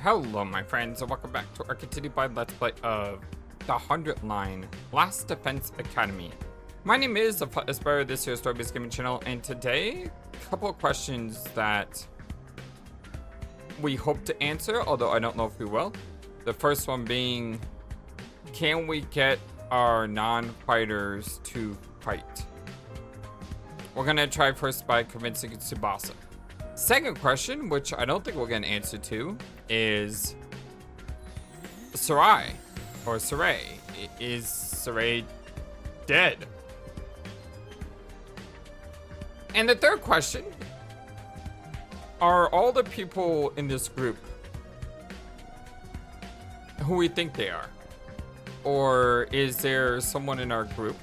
Hello my friends and welcome back to our continued by Let's Play of the 100 Line Last Defense Academy. My name is the FlightlessBird, this is your story-based gaming channel, and today, a couple of questions that we hope to answer, although I don't know if we will. The first one being, can we get our non-fighters to fight? We're gonna try first by convincing Tsubasa. Second question, which I don't think we'll get an answer to, is Sirei, or Sirei. Is Sirei dead? And the third question, are all the people in this group who we think they are? Or is there someone in our group,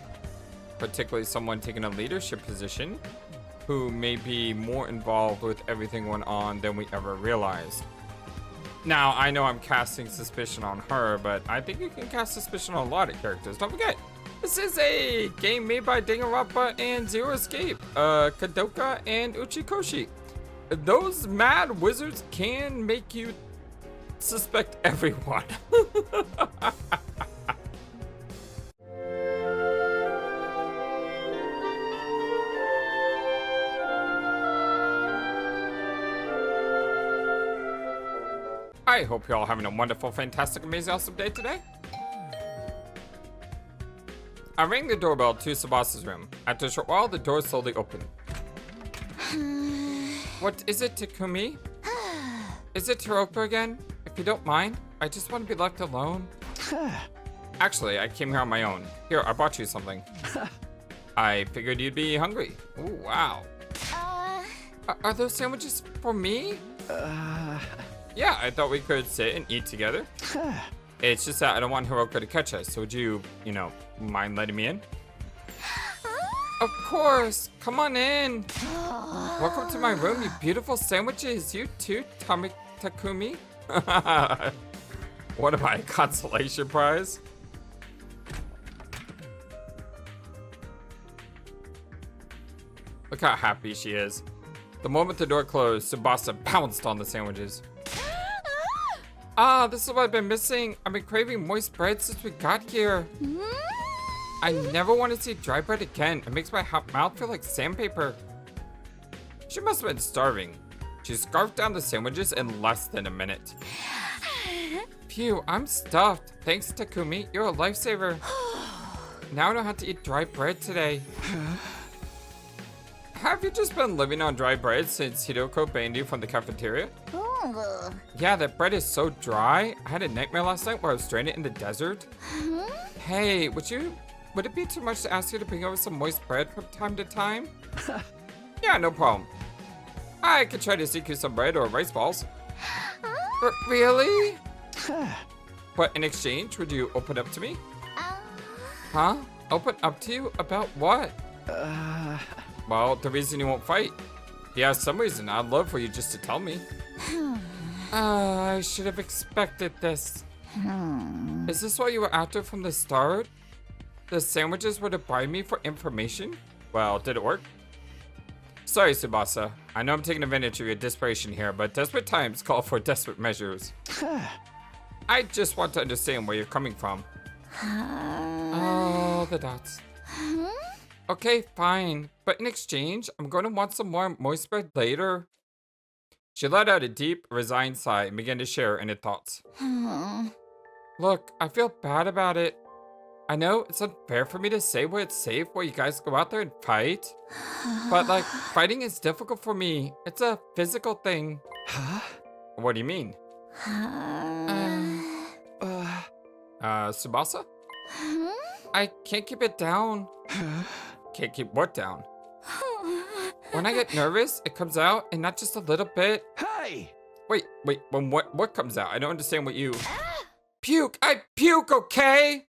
particularly someone taking a leadership position, who may be more involved with everything going on than we ever realized? Now, I know I'm casting suspicion on her, but I think you can cast suspicion on a lot of characters. Don't forget, this is a game made by Danganronpa and Zero Escape, Kodaka and Uchikoshi. Those mad wizards can make you suspect everyone. I hope you're all having a wonderful, fantastic, amazing, awesome day today. I rang the doorbell to Tsubasa's room. After a short while, the door slowly opened. What is it, Takumi? Is it Hiroko again? If you don't mind, I just want to be left alone. Actually, I came here on my own. Here, I brought you something. I figured you'd be hungry. Oh, wow. Are those sandwiches for me? Yeah, I thought we could sit and eat together. It's just that I don't want Hiroko to catch us, so would you mind letting me in? Of course, come on in. Welcome to my room, you beautiful sandwiches. You too, Takumi. What am I, a consolation prize? Look how happy she is. The moment the door closed, Tsubasa pounced on the sandwiches. Ah, this is what I've been missing. I've been craving moist bread since we got here. I never want to see dry bread again. It makes my mouth feel like sandpaper. She must have been starving. She scarfed down the sandwiches in less than a minute. Phew, I'm stuffed. Thanks, Takumi. You're a lifesaver. Now I don't have to eat dry bread today. Have you just been living on dry bread since Hiroko banned you from the cafeteria? Yeah, that bread is so dry. I had a nightmare last night where I was stranded in the desert. Hey, would it be too much to ask you to bring over some moist bread from time to time? Yeah, no problem. I could try to seek you some bread or rice balls. Really? But in exchange, would you open up to me? Huh? Open up to you? About what? Well, the reason you won't fight. If you have some reason, I'd love for you just to tell me. I should have expected this. Is this what you were after from the start? The sandwiches were to bribe me for information? Well, did it work? Sorry, Tsubasa. I know I'm taking advantage of your desperation here, but desperate times call for desperate measures. I just want to understand where you're coming from. Oh, the dots. Okay, fine. But in exchange, I'm going to want some more moist bread later. She let out a deep, resigned sigh and began to share her inner thoughts. Look, I feel bad about it. I know it's unfair for me to say where it's safe while you guys go out there and fight. But like, fighting is difficult for me. It's a physical thing. Huh? What do you mean? Tsubasa? I can't keep it down. Can't keep what down? When I get nervous, it comes out, and not just a little bit. Hey! Wait, when what comes out? I don't understand what you... Puke! I puke, okay?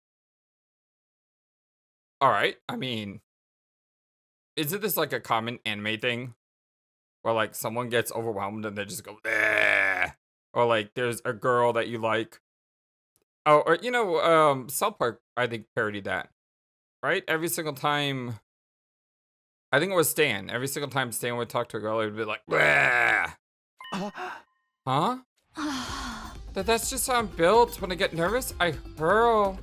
Alright, I mean... Isn't this like a common anime thing? Where like someone gets overwhelmed and they just go... Bleh! Or like there's a girl that you like. Oh, or South Park, I think, parodied that. Right? Every single time... I think it was Stan. Every single time Stan would talk to a girl, it would be like, bleh. Huh? But that's just how I'm built. When I get nervous, I hurl.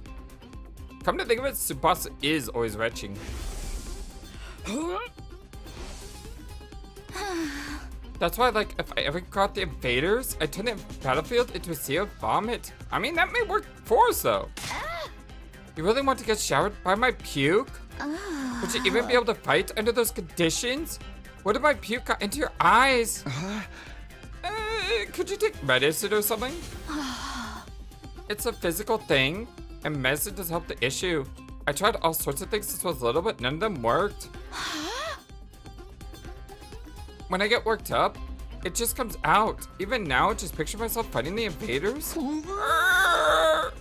Come to think of it, Tsubasa is always retching. That's why, like, if I ever caught the invaders, I turn the battlefield into a sea of vomit. I mean, that may work for us, though. You really want to get showered by my puke? Would you even be able to fight under those conditions? What if my puke got into your eyes? Could you take medicine or something? It's a physical thing, and medicine does help the issue. I tried all sorts of things since I was little, but none of them worked. When I get worked up, it just comes out. Even now, just picture myself fighting the invaders. Are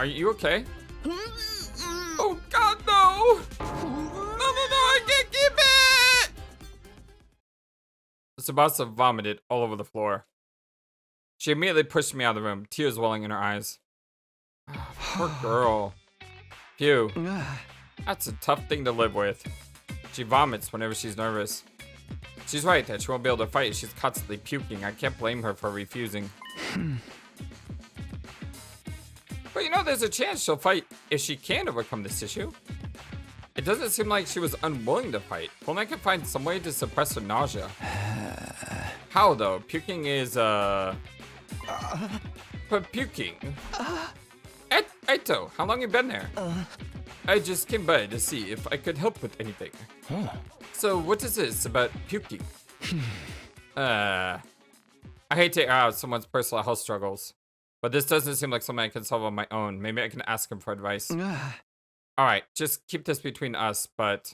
you okay? Oh God, no! No, I can't keep it! Tsubasa vomited all over the floor. She immediately pushed me out of the room, tears welling in her eyes. Poor girl. Phew. That's a tough thing to live with. She vomits whenever she's nervous. She's right that she won't be able to fight if she's constantly puking. I can't blame her for refusing. But you know, there's a chance she'll fight if she can overcome this issue. It doesn't seem like she was unwilling to fight. If only I can find some way to suppress her nausea. How though? Puking is, But puking. Eito, how long you been there? I just came by to see if I could help with anything. So what is this about puking? I hate to air out someone's personal health struggles, but this doesn't seem like something I can solve on my own. Maybe I can ask him for advice. Alright, just keep this between us, but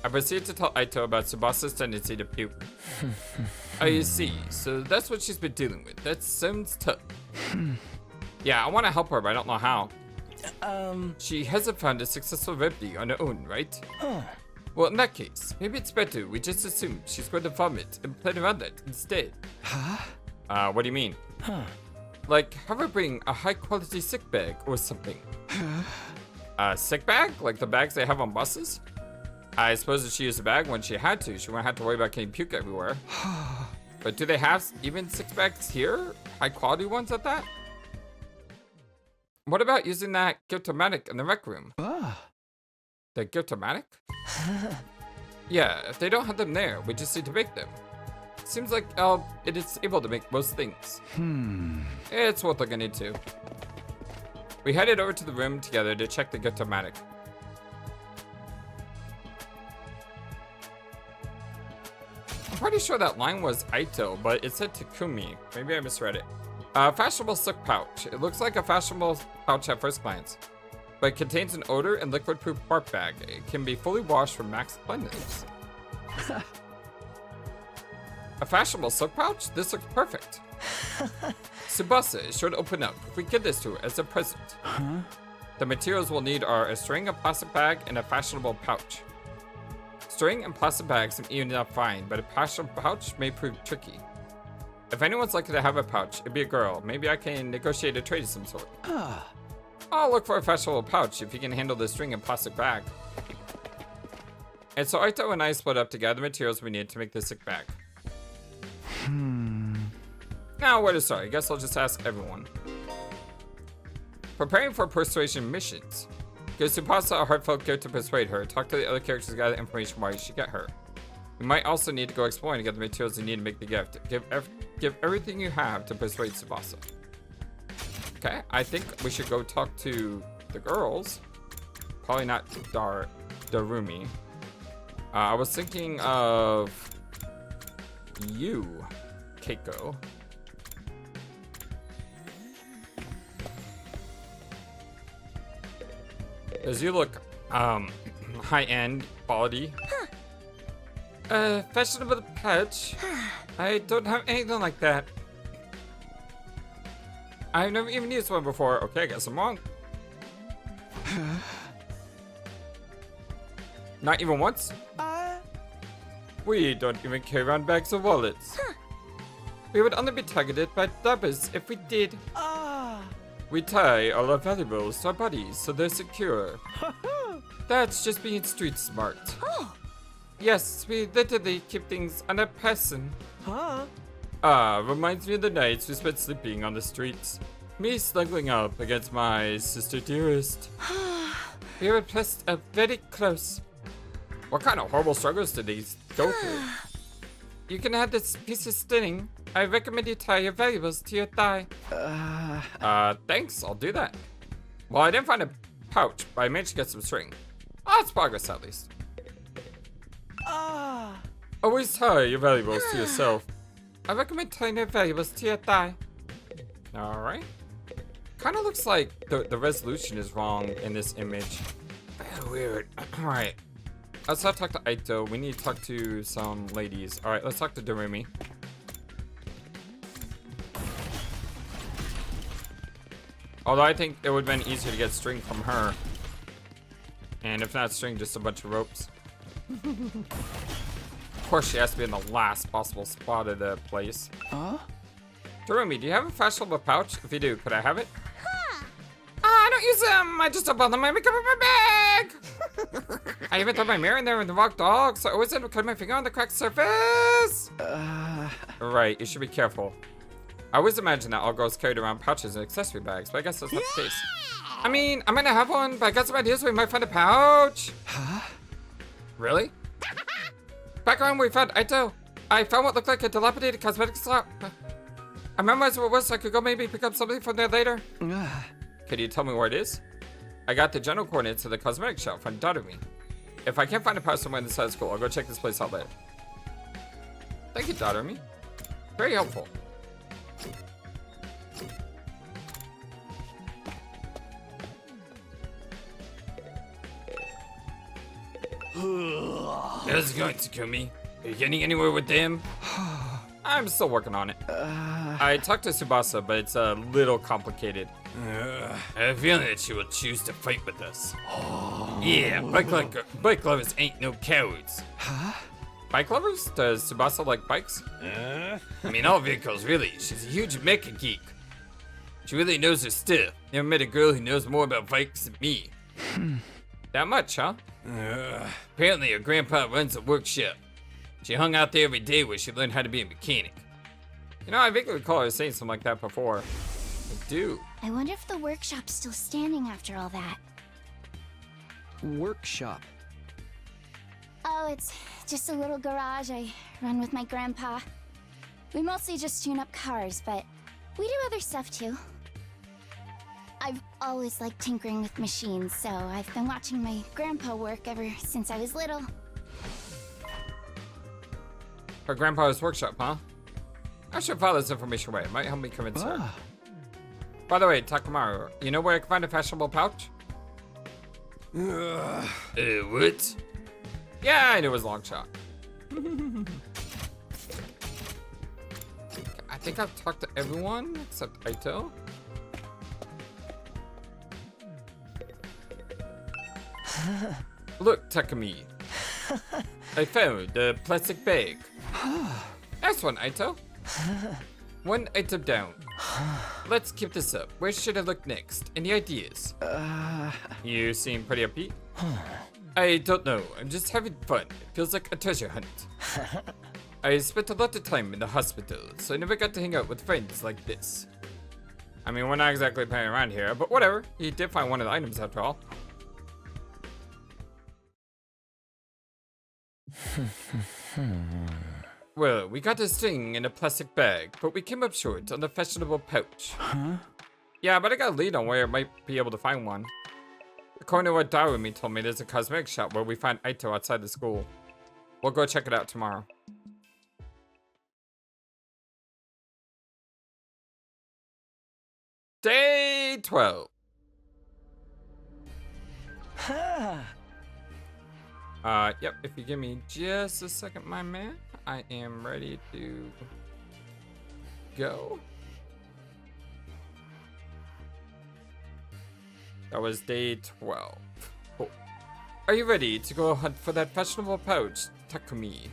I proceeded to tell Aito about Tsubasa's tendency to puke. I see, so that's what she's been dealing with. That sounds tough. Yeah, I want to help her, but I don't know how. She hasn't found a successful remedy on her own, right? Well, in that case, maybe it's better we just assume she's going to vomit and plan around that instead. What do you mean? Like, have her bring a high-quality sick bag or something. Sick bag? Like the bags they have on buses? I suppose if she used a bag when she had to, she wouldn't have to worry about getting puke everywhere. But do they have even sick bags here? High-quality ones at that? What about using that Gyotomatic in the rec room? The Gyotomatic? Yeah, if they don't have them there, we just need to make them. Seems like it is able to make most things. It's worth looking into. We headed over to the room together to check the Gyotomatic. I'm pretty sure that line was Aito, but it said Takumi. Maybe I misread it. Fashionable silk pouch. It looks like a fashionable pouch at first glance, but it contains an odor and liquid-proof bark bag. It can be fully washed for max cleanliness. A fashionable silk pouch? This looks perfect. Tsubasa is sure to open up if we give this to her as a present. The materials we'll need are a string, a plastic bag, and a fashionable pouch. String and plastic bags seem even enough fine, but a fashionable pouch may prove tricky. If anyone's likely to have a pouch, it'd be a girl. Maybe I can negotiate a trade of some sort. I'll look for a fashionable pouch if you can handle the string and plastic bag. And so Aito and I split up to gather the materials we need to make this sick bag. Now, where to start? I guess I'll just ask everyone. Preparing for persuasion missions. Give Tsubasa a heartfelt gift to persuade her. Talk to the other characters to gather information why you should get her. You might also need to go exploring to get the materials you need to make the gift. Give everything you have to persuade Tsubasa. Okay, I think we should go talk to the girls. Probably not Darumi. I was thinking of you, Keiko. Because you look high-end quality. Fashionable pouch? I don't have anything like that. I've never even used one before. Okay, I guess I'm wrong. Not even once? We don't even carry around bags or wallets. We would only be targeted by dabbers if we did. We tie all our valuables to our bodies so they're secure. That's just being street smart. Yes, we literally keep things on a person. Reminds me of the nights we spent sleeping on the streets. Me snuggling up against my sister dearest. We were placed up very close. What kind of horrible struggles did these go through? You can have this piece of string. I recommend you tie your valuables to your thigh. Thanks, I'll do that. Well, I didn't find a pouch, but I managed to get some string. Oh, it's progress at least. Always tie your valuables to yourself. I recommend tying your valuables to your thigh. Alright. Kind of looks like the resolution is wrong in this image. Very weird. Alright. Let's not talk to Aito. We need to talk to some ladies. Alright, let's talk to Doremi. Although I think it would have been easier to get string from her. And if not string, just a bunch of ropes. Of course, she has to be in the last possible spot of the place. Doremi, do you have a fashionable pouch? If you do, could I have it? I don't use them. I just dump them. I make up in my bag. I even throw my mirror in there in the rock dog, so I always end up cutting my finger on the cracked surface. Right, you should be careful. I always imagine that all girls carried around pouches and accessory bags, but I guess that's not the case. I mean, I might not have one, but I got some ideas where we might find a pouch. Really? Back around where we found Aito, I found what looked like a dilapidated cosmetics shop. I memorized what it was so I could go maybe pick up something from there later. Could you tell me where it is? I got the general coordinates of the cosmetic shop from Doremi. If I can't find a pouch somewhere in the side of school, I'll go check this place out later. Thank you, Doremi. Very helpful. How's it going, Takumi? Are you getting anywhere with them? I'm still working on it. I talked to Tsubasa, but it's a little complicated. I have a feeling that she will choose to fight with us. Yeah, bike lovers ain't no cowards. Bike lovers? Does Tsubasa like bikes? I mean, all vehicles, really. She's a huge mecha geek. She really knows her stuff. Never met a girl who knows more about bikes than me. That much, huh? Apparently, her grandpa runs a workshop. She hung out there every day where she learned how to be a mechanic. You know, I vaguely recall her saying something like that before. I do. I wonder if the workshop's still standing after all that. Workshop? Oh, it's just a little garage I run with my grandpa. We mostly just tune up cars, but we do other stuff too. I've always liked tinkering with machines, so I've been watching my grandpa work ever since I was little. Her grandpa's workshop, huh? I should file this information away. It might help me convince her. By the way, Takamaru, you know where I can find a fashionable pouch? What? Yeah, I knew it was a long shot. I think I've talked to everyone except Aito. Look, Takumi. I found the plastic bag. Nice one, Aito. One item down. Let's keep this up. Where should I look next? Any ideas? You seem pretty upbeat. I don't know. I'm just having fun. It feels like a treasure hunt. I spent a lot of time in the hospital, so I never got to hang out with friends like this. I mean, we're not exactly playing around here, but whatever. You did find one of the items after all. Well, we got this thing in a plastic bag, but we came up short on the fashionable pouch. Yeah, but I got a lead on where I might be able to find one. According to what Doremi told me, there's a cosmetic shop where we find Aito outside the school. We'll go check it out tomorrow. Day 12. Yep, if you give me just a second, my man, I am ready to go. That was day 12. Cool. Are you ready to go hunt for that fashionable pouch, Takumi?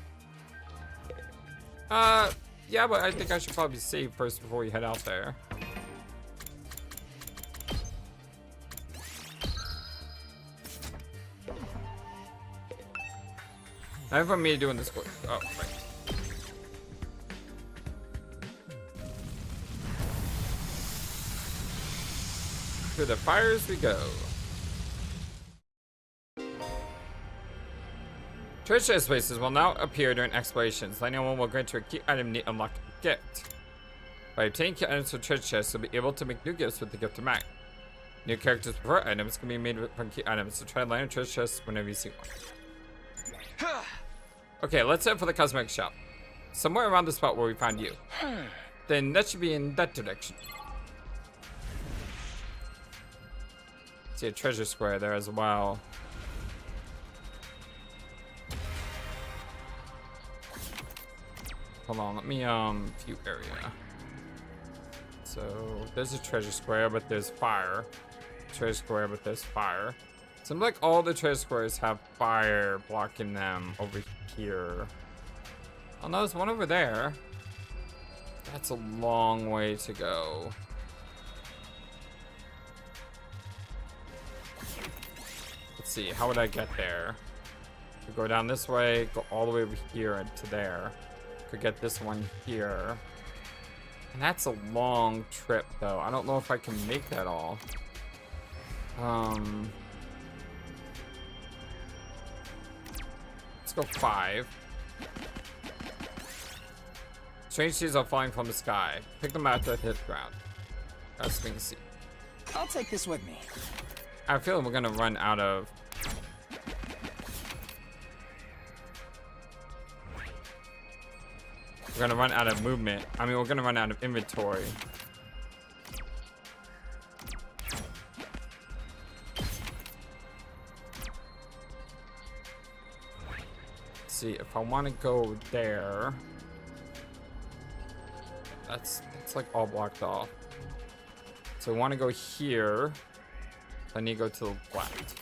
Yeah, but I think I should probably save first before we head out there. I have me doing this quick. Oh, right. Through the fires we go. Treasure chest spaces will now appear during explorations. Letting one will grant you a key item need unlock a gift. By obtaining key items from treasure chests, you'll be able to make new gifts with the gift of mag. New characters' preferred items can be made from key items, so try to land a treasure chest whenever you see one. Okay, let's head for the cosmetic shop. Somewhere around the spot where we found you. Then that should be in that direction. See a treasure square there as well. Hold on, let me view area. So there's a treasure square, but there's fire. Treasure square, but there's fire. Seems like all the treasure squares have fire blocking them over here. Oh no, there's one over there. That's a long way to go. Let's see, how would I get there? Could go down this way, go all the way over here and to there. Could get this one here. And that's a long trip though. I don't know if I can make that all. Let's go 5. Strange seeds are falling from the sky. Pick them out to hit the ground. That's thing to see. I'll take this with me. I feel like we're gonna run out of. We're gonna run out of movement. I mean, we're gonna run out of inventory. Let's see, if I want to go there, that's like all blocked off. So I want to go here. I need to go to the left.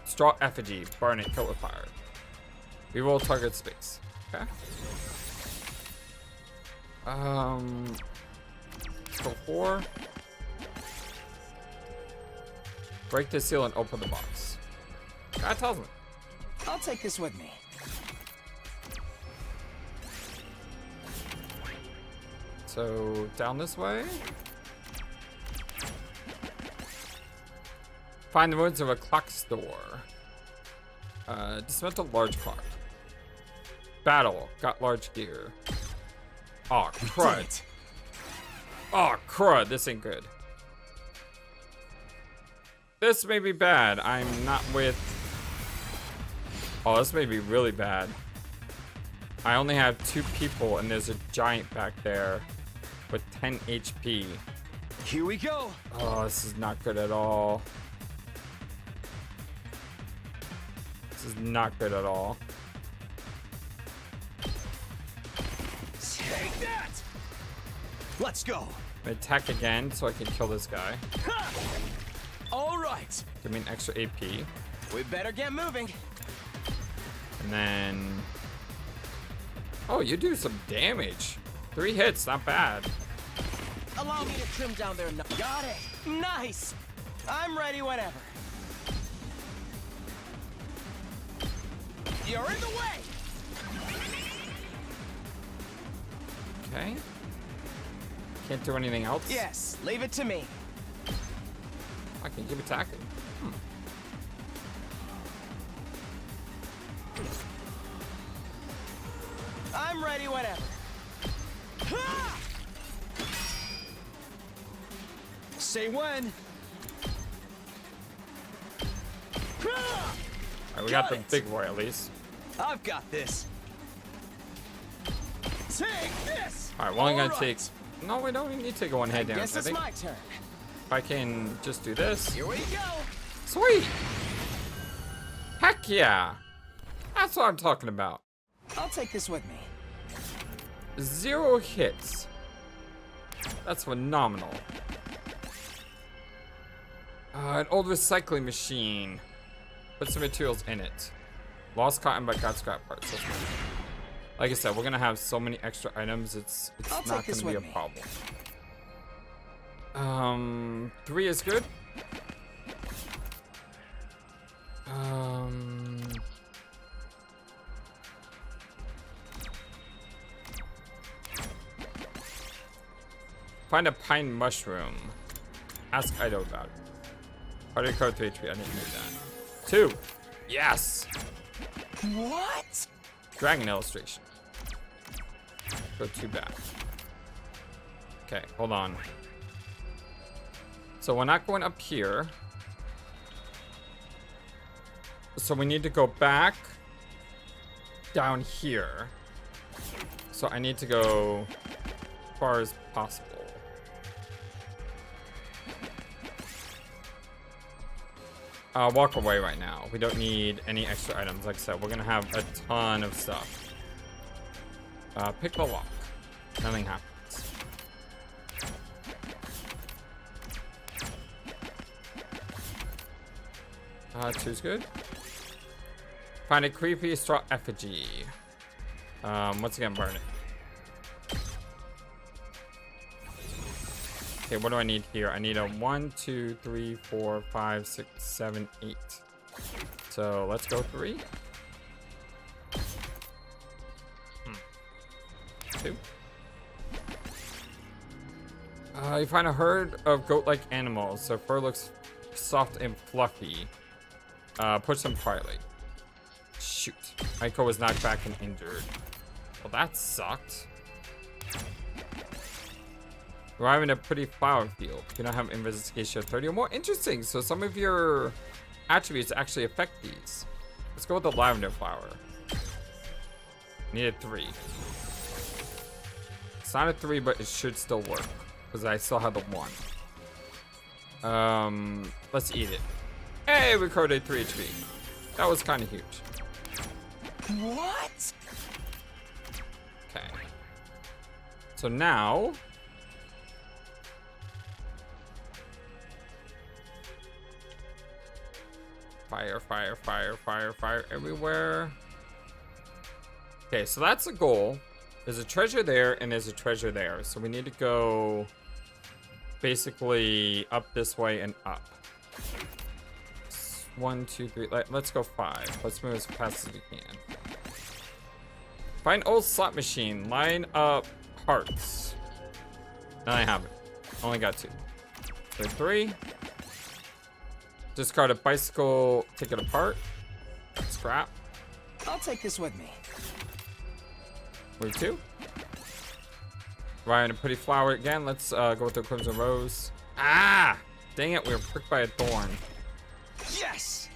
Straw effigy, burn it, kill with fire. Reroll target space. Okay. Let's go 4. Break the seal and open the box. That tells me. I'll take this with me. So down this way. Find the ruins of a clock store. Dismantle large clock. Battle. Got large gear. Oh crud. Oh crud. This ain't good. This may be bad. I'm not with. Oh, this may be really bad. I only have 2 people and there's a giant back there with 10 HP. Here we go. Oh, this is not good at all. This is not good at all. Take that. Let's go. I'm gonna attack again so I can kill this guy. All right. Give me an extra AP. We better get moving. And then. Oh, you do some damage. 3 hits, not bad. Allow me to trim down their. Got it. Nice. I'm ready whenever. You're in the way. Okay. Can't do anything else? Yes, leave it to me. I can keep attacking. I'm ready whenever. Ha! Say when. Alright, we got the big boy at least. I've got this. Take this. Alright, well, I'm gonna All take. right. No, we don't even need to take one head down. Guess I it's think my turn. if I can just do this. Here we go. Sweet! Heck yeah! That's what I'm talking about. I'll take this with me. 0 hits. That's phenomenal. An old recycling machine. Put some materials in it. Lost cotton but got scrap parts. That's fine. Like I said, we're gonna have so many extra items. It's I'll not take this gonna be a with me. problem. 3 is good. Find a pine mushroom. Ask Ido about it. Party code 3 tree. I didn't need that. 2. Yes. What? Dragon illustration. Go 2 back. Okay, hold on. So we're not going up here. So we need to go back down here. So I need to go as far as possible. Walk away right now. We don't need any extra items. Like I said, we're gonna have a ton of stuff. Pick the lock. Nothing happens. 2's good. Find a creepy straw effigy. Once again, burn it. Okay, what do I need here? I need a 1, 2, 3, 4, 5, 6, 7, 8. So let's go 3. 2. You find a herd of goat-like animals. Their fur looks soft and fluffy. Push them quietly. Shoot. Aiko was knocked back and injured. Well, that sucked. Arrive in a pretty flower field. You don't have investigation of 30 or more. Interesting. So some of your attributes actually affect these. Let's go with the lavender flower. Needed 3. It's not a 3, but it should still work because I still have the 1. Let's eat it. Hey, we recorded 3 HP. That was kind of huge. What? Okay. So now fire, fire, fire, fire, fire everywhere. Okay, so that's the goal. There's a treasure there and there's a treasure there. So we need to go basically up this way and up. 1, 2, 3. Let's go 5. Let's move as fast as we can. Find old slot machine. Line up hearts. No, I haven't. Only got 2. So 3. Discard a bicycle. Take it apart. Scrap. I'll take this with me. Move 2. Ryan, a pretty flower again. Let's go with the crimson rose. Ah! Dang it, we were pricked by a thorn. Yes!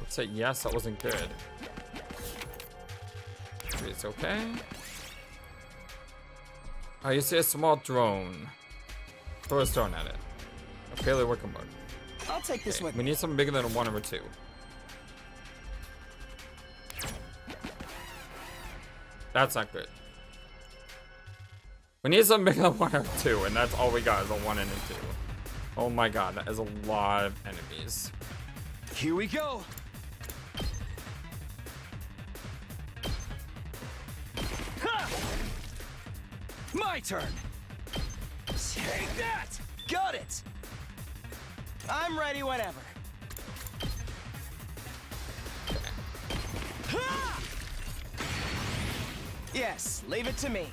Let's say yes, that wasn't good. It's okay. Oh, you see a small drone. Throw a stone at it. A fairly working mode. I'll take this with We me. need something bigger than a 1 or a 2. That's not good. We need something bigger than 1 or 2, and that's all we got is a 1 and a 2. Oh my god, that is a lot of enemies. Here we go. Ha! My turn. Take that. Got it. I'm ready whenever. Ha! Yes, leave it to me.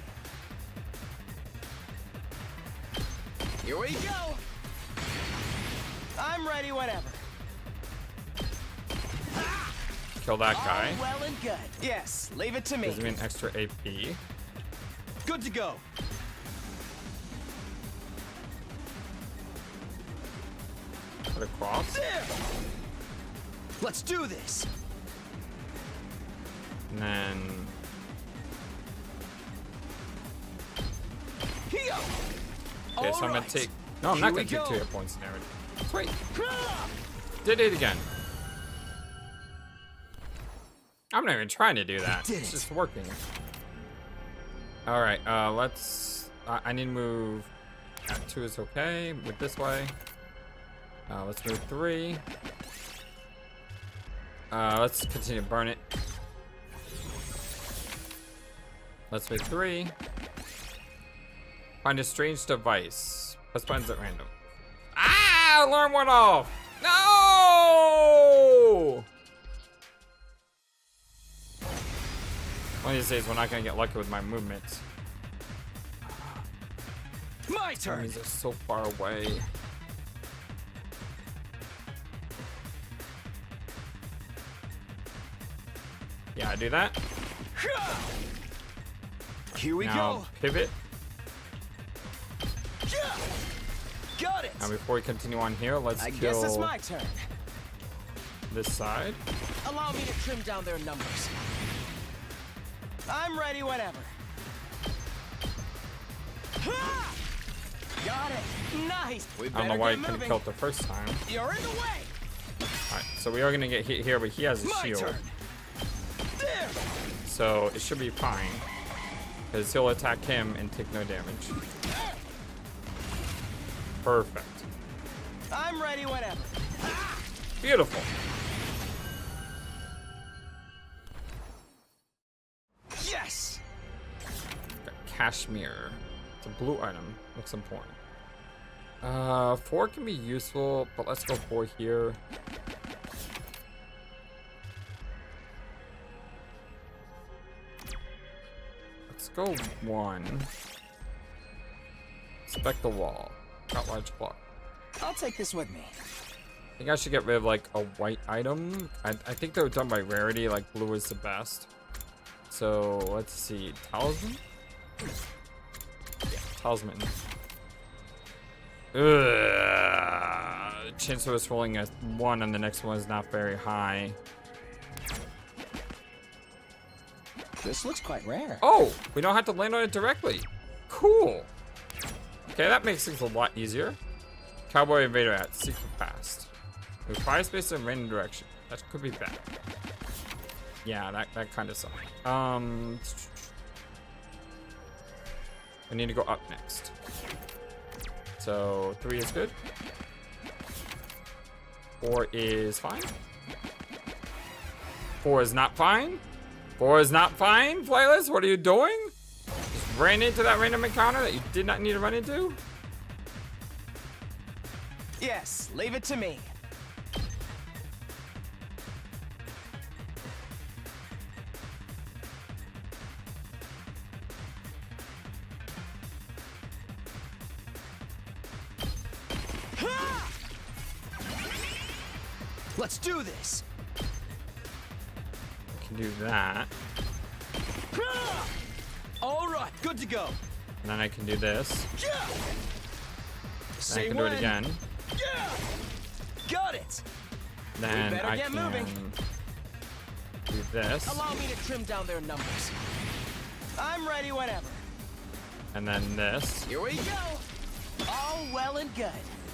Here we go. I'm ready whenever. Kill that guy. All well and good. Yes, leave it to me. Gives me an extra AP. Good to go. Put a cross. There. Let's do this. And then Here. okay, so I'm gonna take. No, I'm not gonna take 2 hit points and everything. Sweet. Did it again. I'm not even trying to do that. did It's it. just working. All right. Let's. I need to move. 2 is okay. Move this way. Let's move 3. Let's continue to burn it. Let's move 3. Find a strange device. Press buttons at random. Ah! Alarm went off! No! One of these days, we're not gonna get lucky with my movements. My turn. Enemies are so far away. Yeah, I do that. Here we Now go. pivot. Got it. Now before we continue on here, let's I kill guess it's my turn. this side. Allow me to trim down their numbers. I'm ready whenever. Ha! Got it. Nice. We I don't know better why get he couldn't moving. kill it the first time. You're in the way. Alright, so we are gonna get hit here, but he has a My shield. turn. There. So it should be fine. Because he'll attack him and take no damage. Perfect. I'm ready whenever. Beautiful. Yes. Got Cashmere. It's a blue item. Looks important. 4 can be useful, but let's go 4 here. Let's go 1. Inspect the wall. Got large block. I'll take this with me. I think I should get rid of like a white item. I think they were done by rarity, like blue is the best. So let's see. Talisman? Yeah, talisman. Chance of us rolling a 1 and the next one is not very high. This looks quite rare. Oh, we don't have to land on it directly. Cool. Okay, that makes things a lot easier. Cowboy Invader at secret fast. Move 5 spaces in random direction. That could be bad. Yeah, that kind of sucks. We need to go up next. So 3 is good. 4 is fine. 4 is not fine. 4 is not fine. Flightless, what are you doing? Just ran into that random encounter that you did not need to run into. Yes, leave it to me. Ha! Let's do this. I can do that. Ha! All right, good to go. And then I can do this. Yeah. And I Say can do it when. again. Yeah. Got it. Then better I get can moving. do this. Allow me to trim down their numbers. I'm ready whenever. And then this. Here we go. All well and good.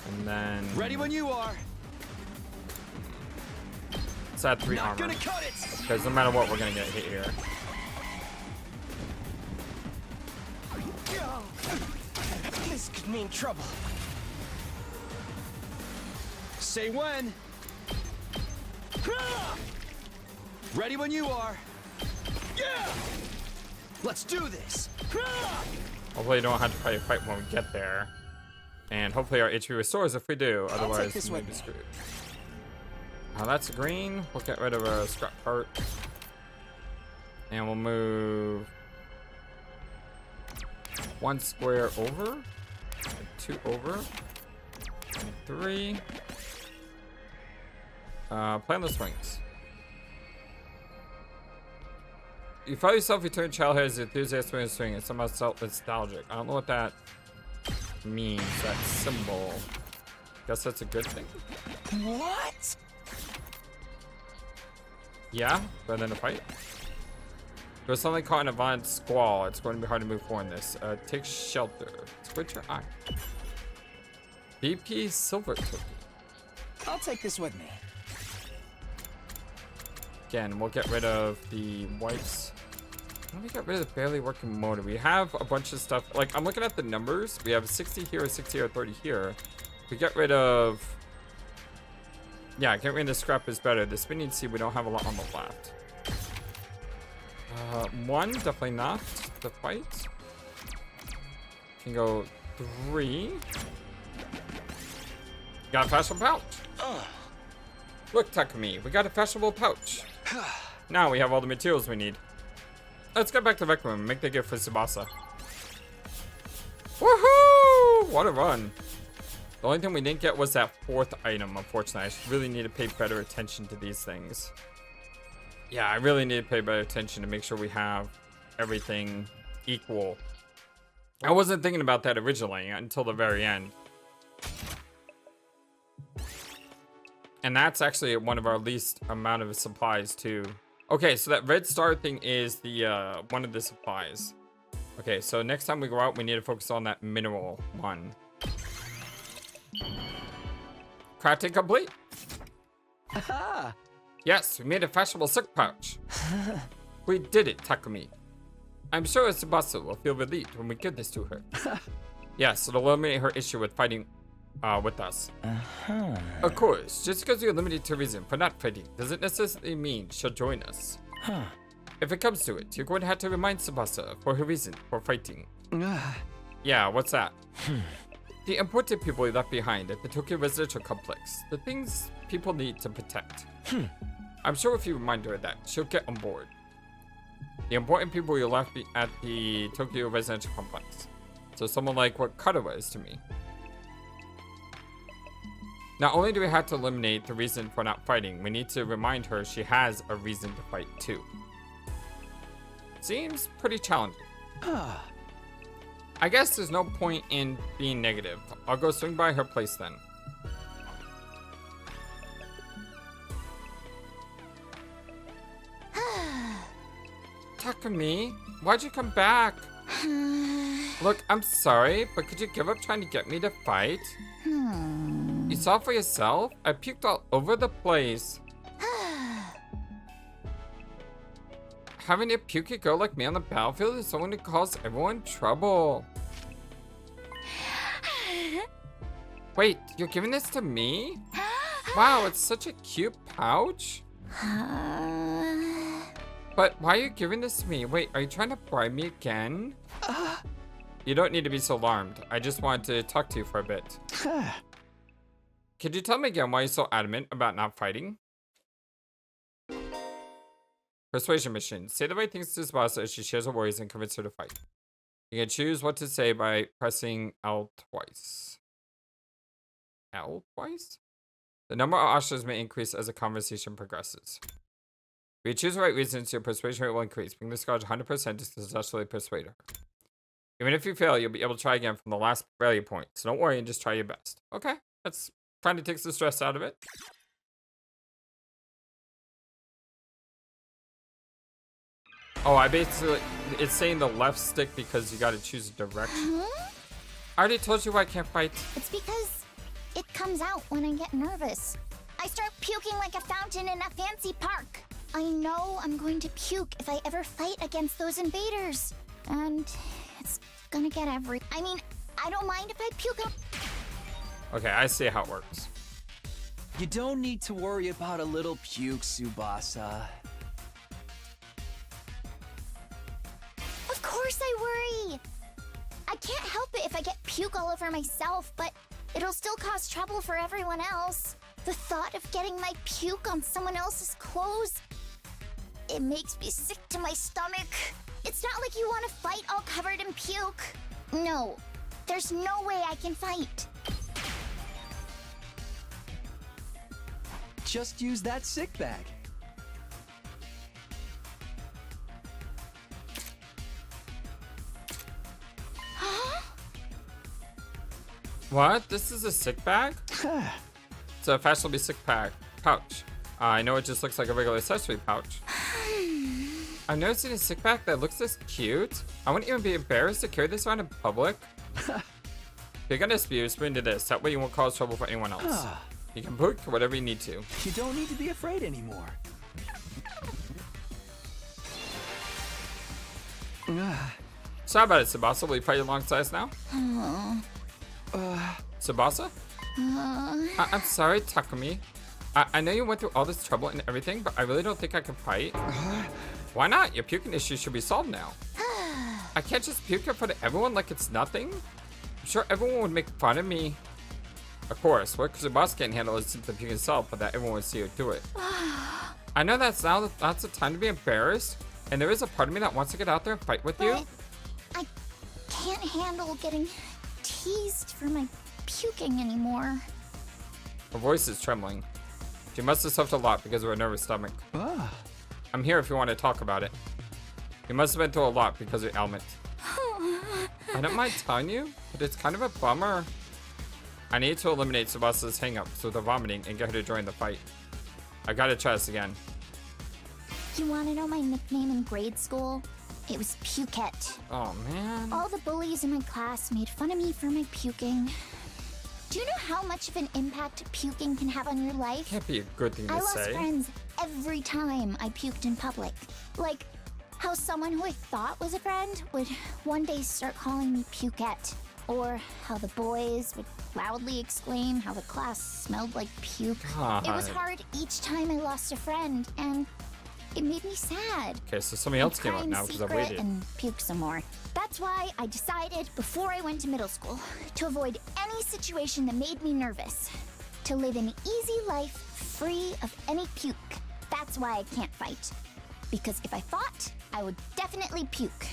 And then Ready when you are. let's add 3 Not armor. gonna cut it. Because no matter what, we're gonna get hit here. This could mean trouble. Say when. Ready when you are. Yeah. Let's do this. Hopefully you don't have to fight when we get there. And hopefully our HP restores if we do, otherwise this we may with be me. screwed. Now that's green. We'll get rid of a scrap part. And we'll move 1 square over, and 2 over, and 3. Plan the swings. You find yourself return childhood as enthusiastic when swing and somehow nostalgic. I don't know what that means, that symbol. Guess that's a good thing. What? Yeah, better than a fight. There's something called an advanced squall. It's going to be hard to move forward in this. Take shelter. Squint your eye. BP silver token. I'll take this with me. Again, we'll get rid of the wipes. How do we get rid of the barely working motor? We have a bunch of stuff. Like, I'm looking at the numbers. We have 60 here, 60 here, 30 here. We get rid of... Yeah, get rid of the scrap is better. The spinning seed, we don't have a lot on the left. 1, definitely not. The fight. Can go 3. Got a fashionable pouch. Look, Takumi, we got a fashionable pouch. Now we have all the materials we need. Let's get back to the rec room and make the gift for Tsubasa. Woohoo! Woo! What a run. The only thing we didn't get was that 4th item, unfortunately. I really need to pay better attention to these things. Yeah, I really need to pay better attention to make sure we have everything equal. I wasn't thinking about that originally until the very end. And that's actually one of our least amount of supplies too. Okay, so that red star thing is the one of the supplies. Okay, so next time we go out, we need to focus on that mineral one. Crafting complete. Aha! Yes, we made a fashionable silk pouch. We did it, Takumi. I'm sure Tsubasa will feel relieved when we give this to her. Yes, it'll eliminate her issue with fighting with us. Of course, just because you're limited to reason for not fighting doesn't necessarily mean she'll join us. If it comes to it, you're going to have to remind Tsubasa for her reason for fighting. Yeah, what's that? The important people we left behind at the Tokyo residential complex. The things people need to protect. I'm sure if you remind her of that, she'll get on board. The important people you left at the Tokyo residential complex. So someone like what Kotaro is to me. Not only do we have to eliminate the reason for not fighting, we need to remind her she has a reason to fight too. Seems pretty challenging. I guess there's no point in being negative. I'll go swing by her place then. Takumi, why'd you come back? Look, I'm sorry, but could you give up trying to get me to fight? You saw for yourself? I puked all over the place. Having a pukey girl like me on the battlefield is someone who cause everyone trouble. Wait, you're giving this to me? Wow, it's such a cute pouch. But why are you giving this to me? Wait, are you trying to bribe me again? You don't need to be so alarmed. I just wanted to talk to you for a bit. Could you tell me again why you're so adamant about not fighting? Persuasion mission. Say the right things to Tsubasa as she shares her worries and convince her to fight. You can choose what to say by pressing L twice. L twice? The number of ashras may increase as the conversation progresses. If you choose the right reasons, your persuasion rate will increase. Bring the scourge 100% to successfully persuade her. Even if you fail, you'll be able to try again from the last failure point. So don't worry and just try your best. Okay, that's kind of takes the stress out of it. Oh, I basically, it's saying the left stick because you got to choose a direction. I already told you why I can't fight. It's because it comes out when I get nervous. I start puking like a fountain in a fancy park. I know I'm going to puke if I ever fight against those invaders. And it's gonna get I mean, I don't mind if I puke. Okay, I see how it works. You don't need to worry about a little puke, Tsubasa. Of course I worry. I can't help it if I get puke all over myself, but it'll still cause trouble for everyone else. The thought of getting my puke on someone else's clothes, it makes me sick to my stomach. It's not like you want to fight all covered in puke. No, there's no way I can fight. Just use that sick bag. Huh? What? This is a sick bag? It's a fashionably sick pouch. I know it just looks like a regular accessory pouch. I've never seen a sick bag that looks this cute. I wouldn't even be embarrassed to carry this around in public. If you're gonna spew into this. That way you won't cause trouble for anyone else. You can puke whatever you need to. You don't need to be afraid anymore. Sorry about it, Tsubasa. Will you fight alongside us now? Tsubasa? I'm sorry, Takumi. I know you went through all this trouble and everything, but I really don't think I can fight. Why not? Your puking issue should be solved now. I can't just puke in front of everyone like it's nothing. I'm sure everyone would make fun of me. Of course, what Tsubasa can't handle is simply puking himself, but that everyone would see her do it. I know that's the time to be embarrassed, and there is a part of me that wants to get out there and fight with you. I can't handle getting teased for my puking anymore. Her voice is trembling. She must have suffered a lot because of her nervous stomach. I'm here if you want to talk about it. You must have been through a lot because of your ailment. I don't mind telling you, but it's kind of a bummer. I need to eliminate Tsubasa's hang-ups with the vomiting and get her to join the fight. I gotta try this again. You want to know my nickname in grade school? It was Pukette. Oh, man. All the bullies in my class made fun of me for my puking. Do you know how much of an impact puking can have on your life? Can't be a good thing to I lost say. friends every time I puked in public. Like how someone who I thought was a friend would one day start calling me Pukette. Or how the boys would loudly exclaim how the class smelled like puke. God. It was hard each time I lost a friend, and it made me sad. Okay, so somebody else came up now because I waited. And puke some more. That's why I decided before I went to middle school to avoid any situation that made me nervous. To live an easy life free of any puke. That's why I can't fight. Because if I fought, I would definitely puke.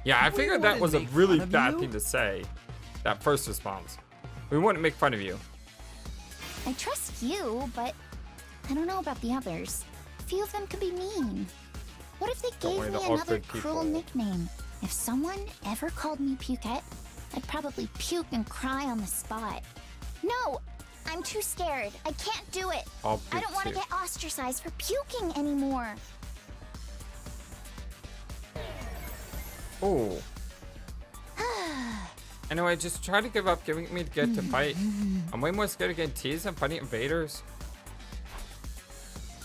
Yeah, I figured that wouldn't was a make really fun of bad you. thing to say. That first response. We wouldn't make fun of you. I trust you, but I don't know about the others. A few of them could be mean. What if they Don't worry, gave me they're all another good cruel people. nickname? If someone ever called me Pukette, I'd probably puke and cry on the spot. No, I'm too scared. I can't do it. I'll I puke don't want to too. get ostracized for puking anymore. Oh. Anyway, just try to give up giving me to get to fight. I'm way more scared of getting teased than fighting invaders.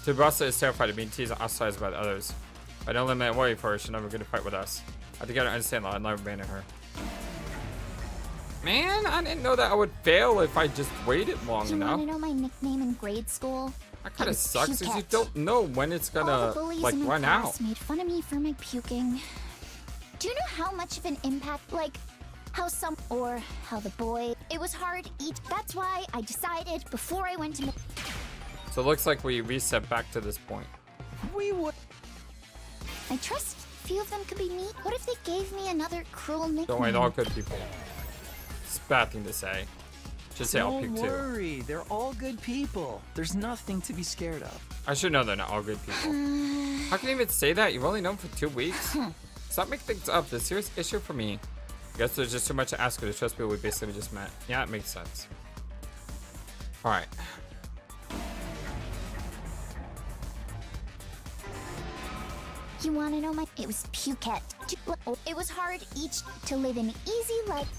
Tsubasa is terrified of being teased and ostracized by the others. If I don't limit and worry for her, she'll never get to fight with us. I have to get her to understand that I'll never abandon her. Man, I didn't know that I would fail if I just waited long You enough. want to know my nickname in grade school? That kind It of was sucks because you Pukette. don't know when it's All gonna the bullies like in my run out. class made fun of me for my puking. Do you know how much of an impact, like how some or how the boy? It was hard each. That's why I decided before I went to. So it looks like we reset back to this point. We would. I trust a few of them could be me. What if they gave me another cruel nickname? Don't worry, they're all good people. It's a bad thing to say. Just say I'll Don't pick two. worry, they're all good people. There's nothing to be scared of. I should know they're not all good people. How can you even say that? You've only known for 2 weeks? Stop making things up. This serious issue for me. I guess there's just too much to ask her to trust people we basically just met. Yeah, it makes sense. Alright. You want to know my? It was Pukette. It was hard each to live an easy life.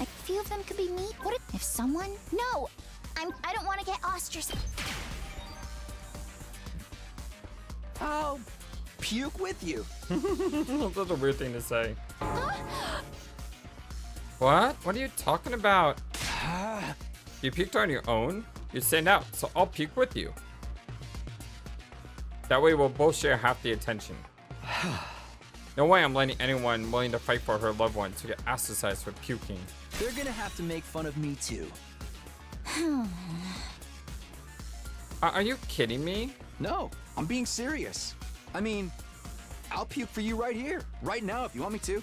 A few of them could be me. What if someone? No, I don't want to get ostracized. I'll puke with you. That's a weird thing to say. What? What are you talking about? You puked on your own? You stand out, so I'll puke with you. That way we'll both share half the attention. No way I'm letting anyone willing to fight for her loved ones to get ostracized for puking. They're gonna have to make fun of me too. Are you kidding me? No, I'm being serious. I mean, I'll puke for you right here, right now if you want me to.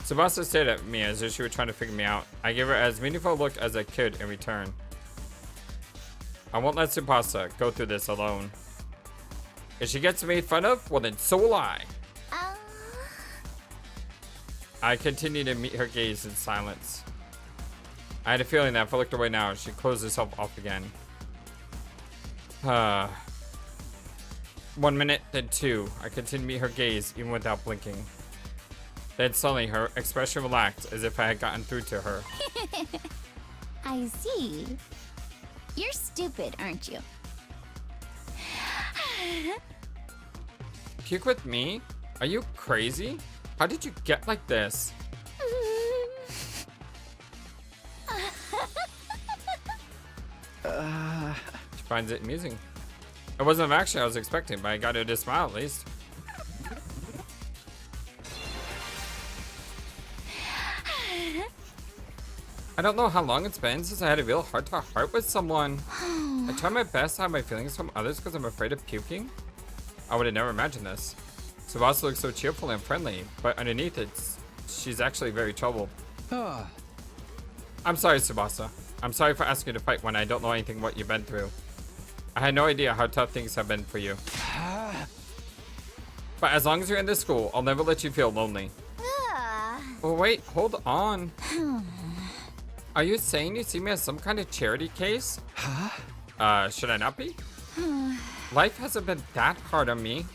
Tsubasa stared at me as if she were trying to figure me out. I gave her as meaningful a look as I could in return. I won't let Tsubasa go through this alone. If she gets made fun of, well then so will I. I continued to meet her gaze in silence. I had a feeling that if I looked away now, she'd close herself off again. 1 minute, then 2. I continued to meet her gaze even without blinking. Then suddenly her expression relaxed as if I had gotten through to her. I see. You're stupid, aren't you? Puke with me? Are you crazy? How did you get like this? She finds it amusing. It wasn't an action I was expecting, but I got her to smile at least. I don't know how long it's been since I had a real heart-to-heart with someone. I try my best to hide my feelings from others because I'm afraid of puking. I would have never imagined this. Tsubasa looks so cheerful and friendly, but underneath she's actually very troubled. I'm sorry, Tsubasa. I'm sorry for asking you to fight when I don't know anything what you've been through. I had no idea how tough things have been for you. But as long as you're in this school, I'll never let you feel lonely. Oh wait, hold on. Are you saying you see me as some kind of charity case? Should I not be? Life hasn't been that hard on me.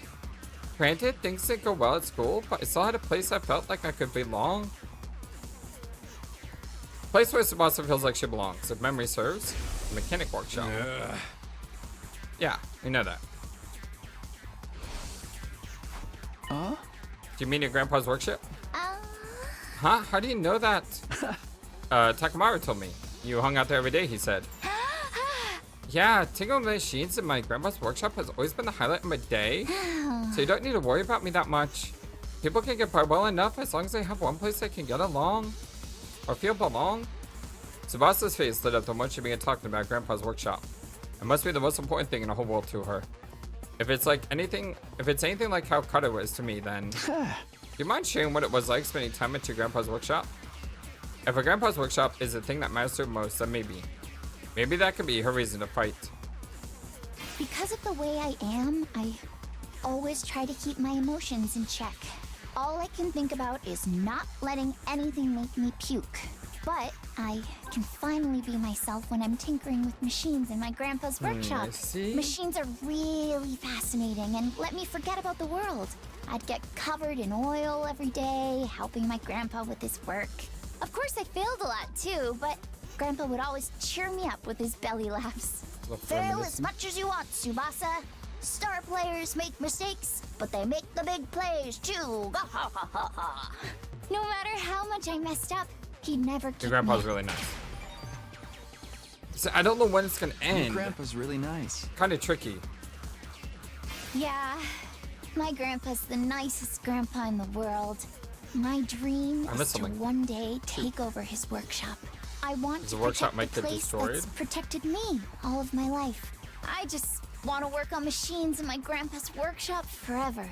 Granted, things didn't go well at school, but I still had a place I felt like I could belong. Place where Tsubasa feels like she belongs, if memory serves. The mechanic workshop. Yeah, we know that. Do you mean your grandpa's workshop? Huh? How do you know that? Takamaru told me. You hung out there every day, he said. Yeah, tinkling machines in my grandpa's workshop has always been the highlight of my day. So you don't need to worry about me that much. People can get by well enough as long as they have one place they can get along. Or feel belong. Tsubasa's face lit up the moment she began talking about grandpa's workshop. It must be the most important thing in the whole world to her. If it's anything like how Kotaro was to me, then do you mind sharing what it was like spending time at your grandpa's workshop? If a grandpa's workshop is the thing that matters to her most, then maybe that could be her reason to fight. Because of the way I am, I always try to keep my emotions in check. All I can think about is not letting anything make me puke. But I can finally be myself when I'm tinkering with machines in my grandpa's workshop. I see. Machines are really fascinating and let me forget about the world. I'd get covered in oil every day, helping my grandpa with his work. Of course, I failed a lot too, but Grandpa would always cheer me up with his belly laughs. Fail as much as you want, Tsubasa. Star players make mistakes, but they make the big plays too. No matter how much I messed up, he'd never keep Your grandpa's me. really nice. So I don't know when it's gonna end. Your grandpa's really nice. Kind of tricky. Yeah, my grandpa's the nicest grandpa in the world. My dream I is missed to something. one day take over his workshop. I want Does to the workshop protect might the get place destroyed? that's protected me all of my life. I just want to work on machines in my grandpa's workshop forever.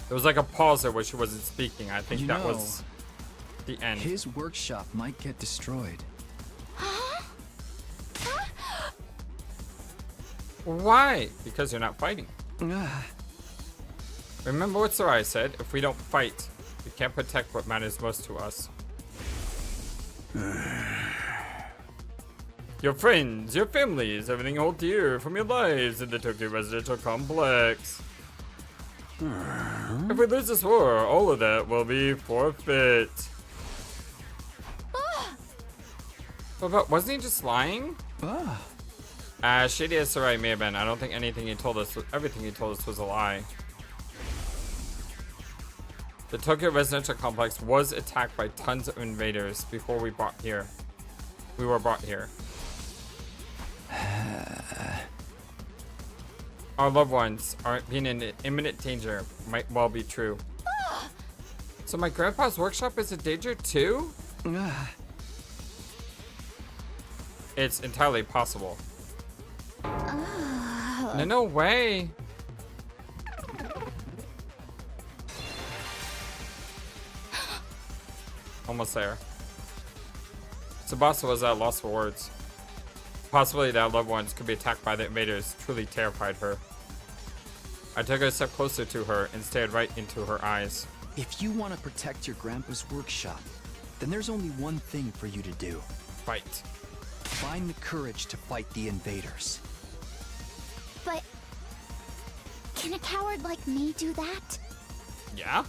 There was like a pause there where she wasn't speaking. I think You that know, was the end. His workshop might get destroyed. Why? Because you're not fighting. Ah, Remember what Sirei said? If we don't fight, we can't protect what matters most to us. Your friends, your families, everything you hold dear from your lives in the Tokyo residential complex. If we lose this war, all of that will be forfeit. But wasn't he just lying? Shady as Sirei may have been, I don't think everything he told us was a lie. The Tokyo residential complex was attacked by tons of invaders before we were brought here. Our loved ones aren't being in imminent danger. Might well be true. So my grandpa's workshop is in danger too? It's entirely possible. No way. Almost there. Tsubasa was at a loss for words. Possibly that loved ones could be attacked by the invaders truly terrified her. I took a step closer to her and stared right into her eyes. if you want to protect your grandpa's workshop, then there's only one thing for you to do. Fight. Find the courage to fight the invaders. But can a coward like me do that? Yeah?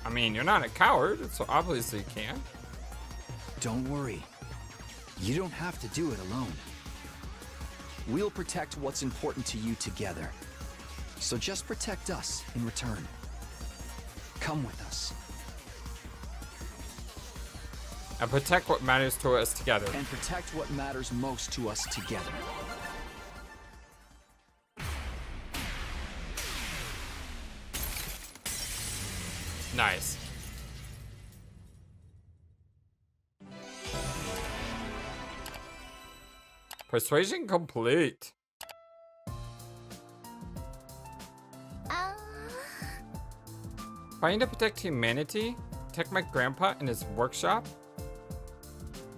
I mean, you're not a coward, so obviously you can. Don't worry. You don't have to do it alone. We'll protect what's important to you together. So just protect us in return. Come with us. And protect what matters to us together. And protect what matters most to us together. Nice. Persuasion complete. Find to protect humanity? Protect my grandpa in his workshop?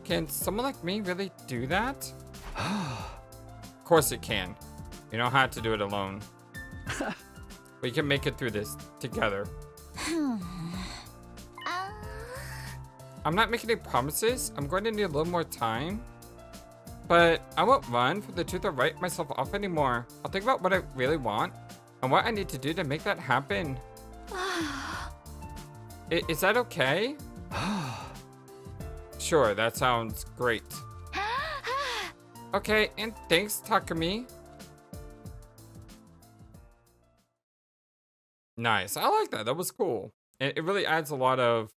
Can someone like me really do that? Of course it can. You don't have to do it alone. We can make it through this together. I'm not making any promises. I'm going to need a little more time. But I won't run for the truth or write myself off anymore. I'll think about what I really want and what I need to do to make that happen. Is that okay? Sure, that sounds great. Okay, and thanks, Takumi. Nice, I like that. That was cool. It really adds a lot of...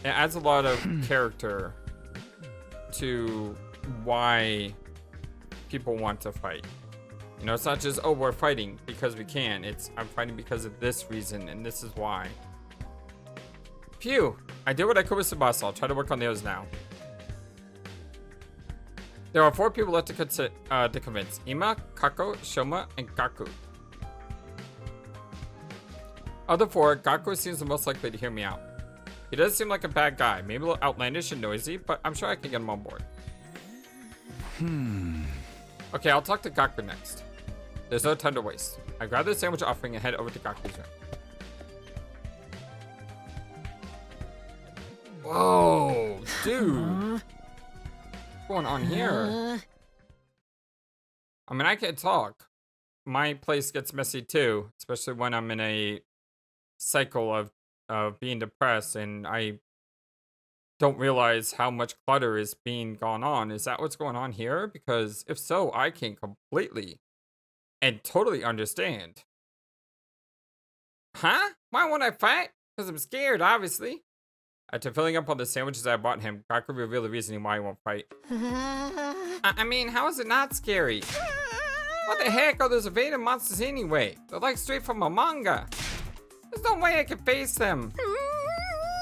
It adds a lot of character to why people want to fight. You know, it's not just, oh, we're fighting because we can. It's, I'm fighting because of this reason, and this is why. Phew, I did what I could with Tsubasa. I'll try to work on the others now. There are 4 people left to convince. Ima, Kako, Shoma, and Gaku. Of the 4, Gaku seems the most likely to hear me out. He does seem like a bad guy, maybe a little outlandish and noisy, but I'm sure I can get him on board. Okay, I'll talk to Gaku next. There's no time to waste. I grab the sandwich offering and head over to Gaku's room. Whoa, dude. What's going on here? I mean, I can talk. My place gets messy too, especially when I'm in a cycle of being depressed and I don't realize how much clutter is being gone on. Is that what's going on here? Because if so, I can completely and totally understand. Huh? Why won't I fight? Because I'm scared, obviously. After filling up on the sandwiches I bought him, Gaku revealed the reason why he won't fight. I mean, how is it not scary? What the heck are those evading monsters anyway? They're like straight from a manga. There's no way I can face them.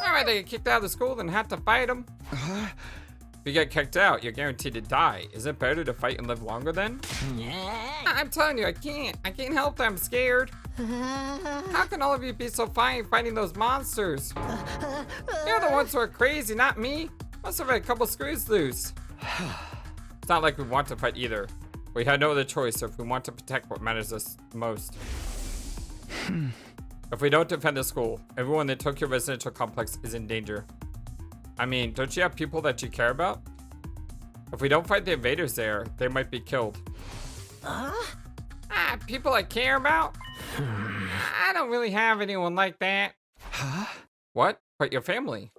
I'd rather get kicked out of the school than have to fight them. If you get kicked out, you're guaranteed to die. Is it better to fight and live longer then? I'm telling you, I can't. I can't help that I'm scared. How can all of you be so fine fighting those monsters? You're the ones who are crazy, not me. Must have had a couple screws loose. It's not like we want to fight either. We had no other choice if we want to protect what matters us most. If we don't defend the school, everyone in the Tokyo residential complex is in danger. I mean, don't you have people that you care about? If we don't fight the invaders there, they might be killed. People I care about? I don't really have anyone like that. What? But your family?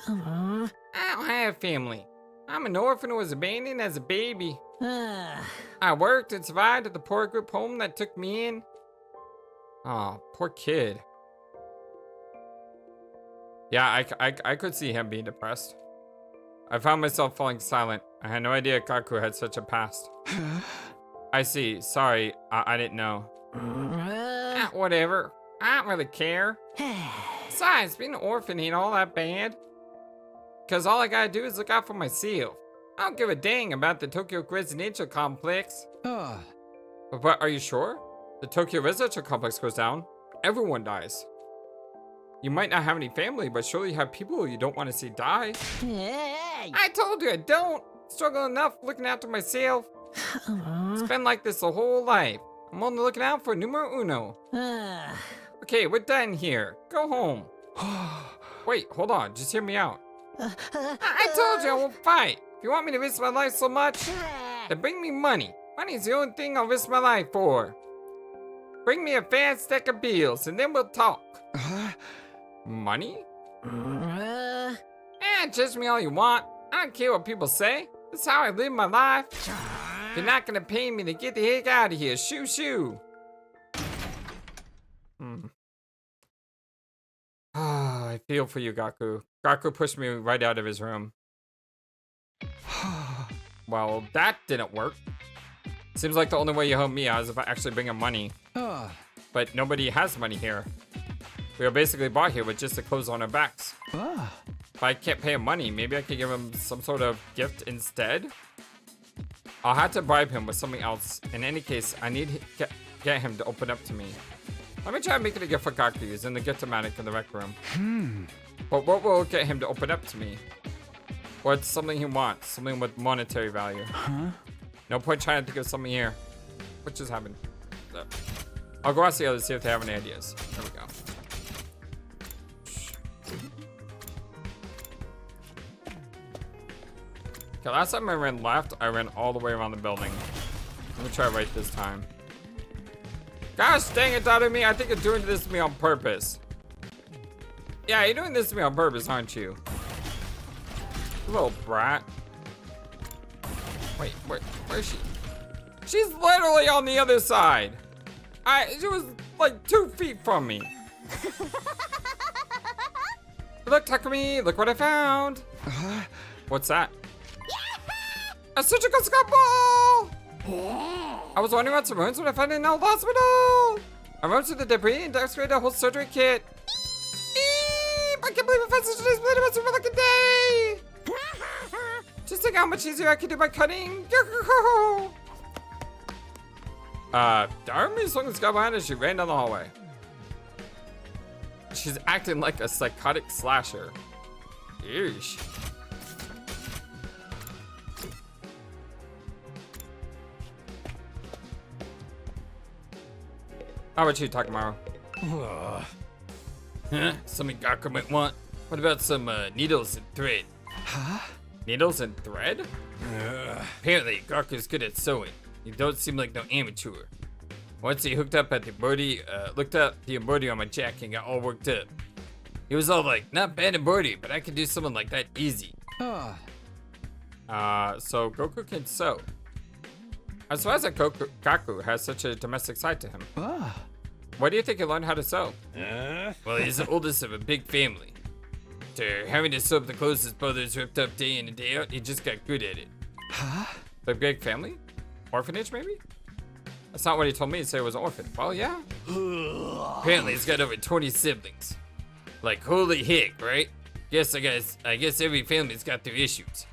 I don't have family. I'm an orphan who was abandoned as a baby. I worked and survived at the poor group home that took me in. Oh, poor kid. Yeah, I could see him being depressed. I found myself falling silent. I had no idea Gaku had such a past. I see. Sorry, I didn't know. Whatever. I don't really care. Besides, being an orphan ain't all that bad. Because all I gotta do is look out for myself. I don't give a dang about the Tokyo residential complex. But are you sure? The Tokyo residential complex goes down, everyone dies. You might not have any family, but surely you have people you don't want to see die. I told you I don't. Struggle enough looking after myself. It's been like this the whole life. I'm only looking out for numero uno. Okay, we're done here. Go home. Wait, hold on. Just hear me out. I told you I won't fight. If you want me to risk my life so much, then bring me money. Money's the only thing I'll risk my life for. Bring me a fat stack of bills and then we'll talk. Money? Judge me all you want. I don't care what people say. This is how I live my life. If you're not gonna pay me, then get the heck out of here. Shoo shoo. I feel for you, Gaku. Gaku pushed me right out of his room. Well, that didn't work. Seems like the only way you help me out is if I actually bring him money. But nobody has money here. We are basically bought here with just the clothes on our backs. If I can't pay him money, maybe I could give him some sort of gift instead? I'll have to bribe him with something else. In any case, I need to get him to open up to me. Let me try and make it a gift for Gaku using the gift-o-matic in the rec room. But what will get him to open up to me? What's something he wants? Something with monetary value. No point trying to think of something here. What just happened? I'll go ask the others, see if they have any ideas. There we go. Okay, last time I ran left, I ran all the way around the building. Let me try right this time. Gosh dang it, me! I think you're doing this to me on purpose. Yeah, you're doing this to me on purpose, aren't you? You little brat. Wait, where is she? She's literally on the other side. She was like 2 feet from me. Look, Takumi, look what I found. What's that? A surgical scalpel! I was wondering about some wounds when I found it in the hospital. I ran through the debris and excavated a whole surgery kit. I can't believe I found such a nice blade. It must have been like a day. Just think how much easier I can do by cutting. Darmi swung the sky behind as she ran down the hallway. She's acting like a psychotic slasher. Yeesh. How about you, Takamaru? Something Gaku might want. What about some needles and thread? Huh? Needles and thread? Apparently, Gaku's good at sewing. You don't seem like no amateur. Once he looked up the embroidery on my jacket and got all worked up. He was all like, not bad embroidery, but I can do something like that easy. So Goku can sew. I'm surprised that Gaku has such a domestic side to him. Why do you think he learned how to sew? Well, he's the oldest of a big family. After having to sew up the clothes his brothers ripped up day in and day out, he just got good at it. The big family? Orphanage, maybe? That's not what he told me. He said he was an orphan. Well, yeah. Apparently, he's got over 20 siblings. Like, holy heck, right? I guess every family's got their issues.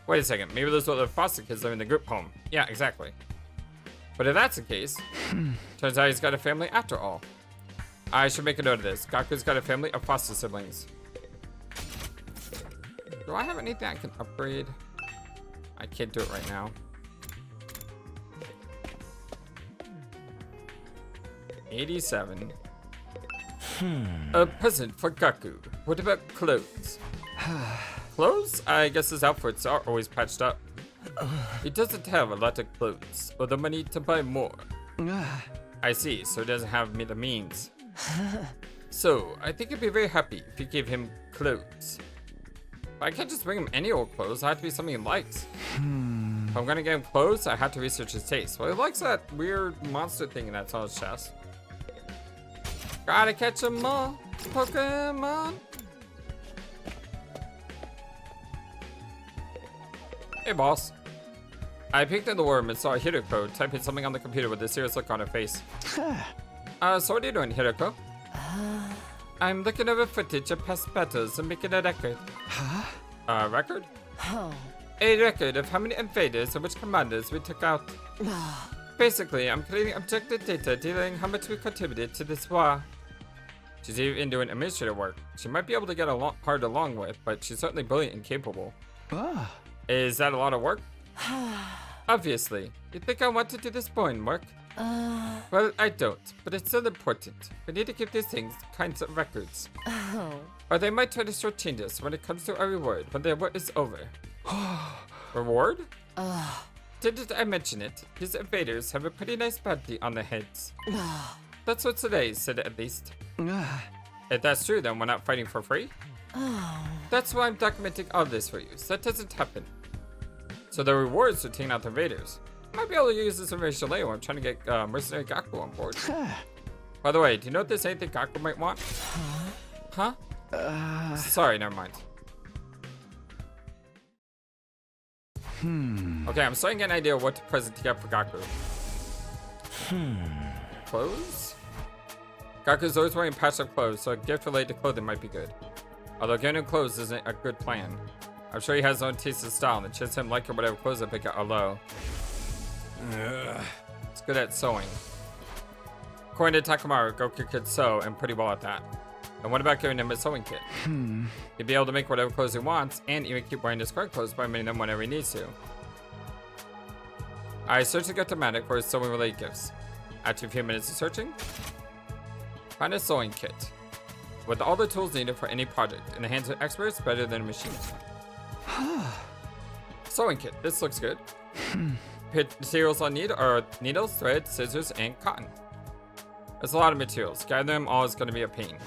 Wait a second, maybe those other foster kids live in the group home. Yeah, exactly. But if that's the case, turns out he's got a family after all. I should make a note of this. Gaku's got a family of foster siblings. Do I have anything I can upgrade? I can't do it right now. 87. A present for Gaku. What about clothes? Clothes? I guess his outfits are always patched up. He doesn't have a lot of clothes, or the money to buy more. I see, so he doesn't have the means. So, I think he'd be very happy if you gave him clothes. But I can't just bring him any old clothes, it has to be something he likes. If I'm gonna get him clothes, I have to research his taste. Well, he likes that weird monster thing that's on his chest. Gotta catch 'em all, Pokemon. Hey, boss. I peeked in the worm and saw a Hiroko typing something on the computer with a serious look on her face. So what are you doing, Hiroko? I'm looking over footage of past battles and making a record. A record? A record of how many invaders and which commanders we took out. Basically, I'm creating objective data detailing how much we contributed to this war. She's even doing administrative work. She might be able to get hard along with, but she's certainly brilliant and capable. Is that a lot of work? Obviously. You think I want to do this boring work? Well, I don't, but it's still important. We need to keep these kinds of records. Or they might try to shortchange us when it comes to our reward when the war is over. Reward? Didn't I mention it? These invaders have a pretty nice bounty on their heads. That's what Sirei said, at least. If that's true, then we're not fighting for free? That's why I'm documenting all this for you, so that doesn't happen. So the rewards are taking out the invaders. I might be able to use this information later when I'm trying to get Mercenary Gaku on board. By the way, do you know if there's anything Gaku might want? Huh? Sorry, never mind. Okay, I'm starting to get an idea of what present to get for Gaku. Clothes? Gaku's always wearing patched up clothes, so a gift related to clothing might be good. Although getting him clothes isn't a good plan. I'm sure he has his own taste and style, and the chance him like or whatever clothes I pick out are low. He's good at sewing. According to Takamaru, Goku could sew, and pretty well at that. And what about giving him a sewing kit? He'd be able to make whatever clothes he wants, and even keep wearing his current clothes by making them whenever he needs to. I searched the Gatomatic for his sewing related gifts. After a few minutes of searching, find a sewing kit. With all the tools needed for any project, in the hands of experts, better than a machine. Sewing kit, this looks good. Materials I'll need are needles, thread, scissors, and cotton. There's a lot of materials. Gathering them all is going to be a pain.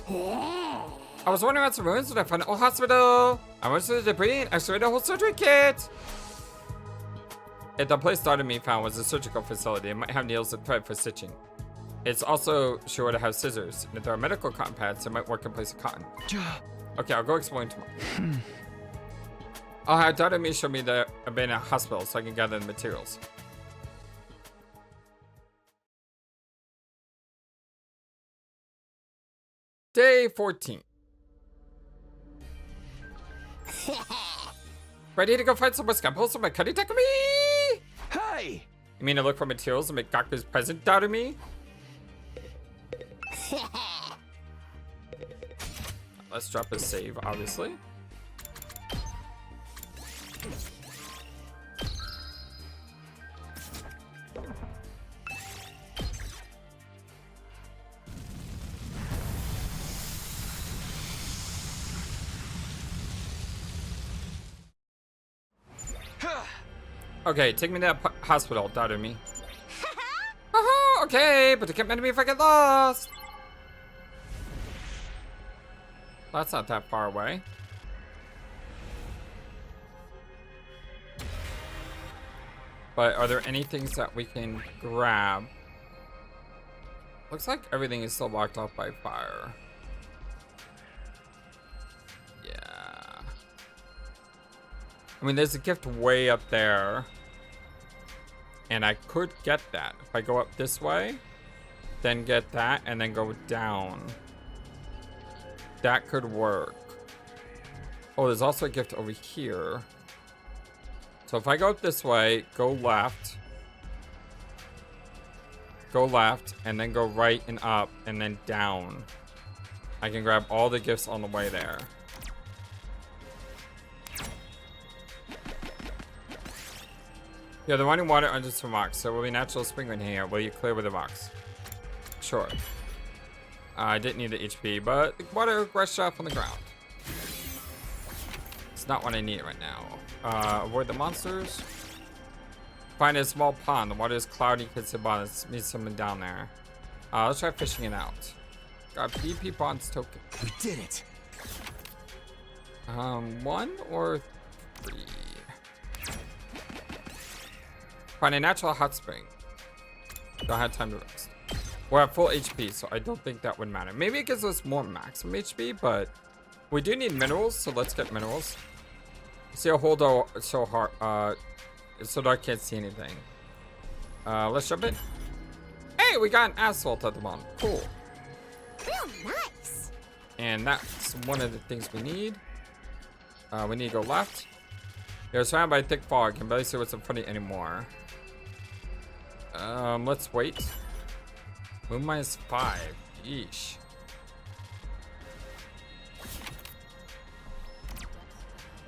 I was wondering about some ruins when I found an old hospital. I went to the debris and excavated a whole surgery kit. If the place Darume found was a surgical facility, it might have needles and thread for stitching. It's also sure to have scissors, and if there are medical cotton pads, it might work in place of cotton. Okay, I'll go exploring tomorrow. I'll have Darume show me the abandoned hospital so I can gather the materials. Day 14. Ready to go find some more scalpels from my cutting, Takumi? Hey! You mean to look for materials and make Gaku's present, Darume? Let's drop a save, obviously. Okay, take me to that hospital, Darume. Okay, but you can't mend me if I get lost. That's not that far away. But are there any things that we can grab? Looks like everything is still blocked off by fire. Yeah. I mean, there's a gift way up there. And I could get that. If I go up this way, then get that, and then go down. That could work. Oh, there's also a gift over here. So if I go up this way, go left, and then go right and up, and then down. I can grab all the gifts on the way there. Yeah, the running water under some rocks, so will be natural spring in here. Will you clear with the rocks? Sure. I didn't need the HP, but the water rushed off on the ground. It's not what I need right now. Avoid the monsters. Find a small pond. The water is cloudy, kids at bottom. Let's meet someone down there. Let's try fishing it out. Got BP bonds token. We did it. 1 or 3. Find a natural hot spring. Don't have time to rest. We're at full HP, so I don't think that would matter. Maybe it gives us more maximum HP, but we do need minerals, so let's get minerals. See a hole though, it's so hard. It's so dark, can't see anything. Let's jump in. Hey, we got an asphalt at the bottom. Cool. Real nice. And that's one of the things we need. We need to go left. You're surrounded by thick fog. I can barely see what's in front of you anymore. Let's wait. Moon -5. Yeesh.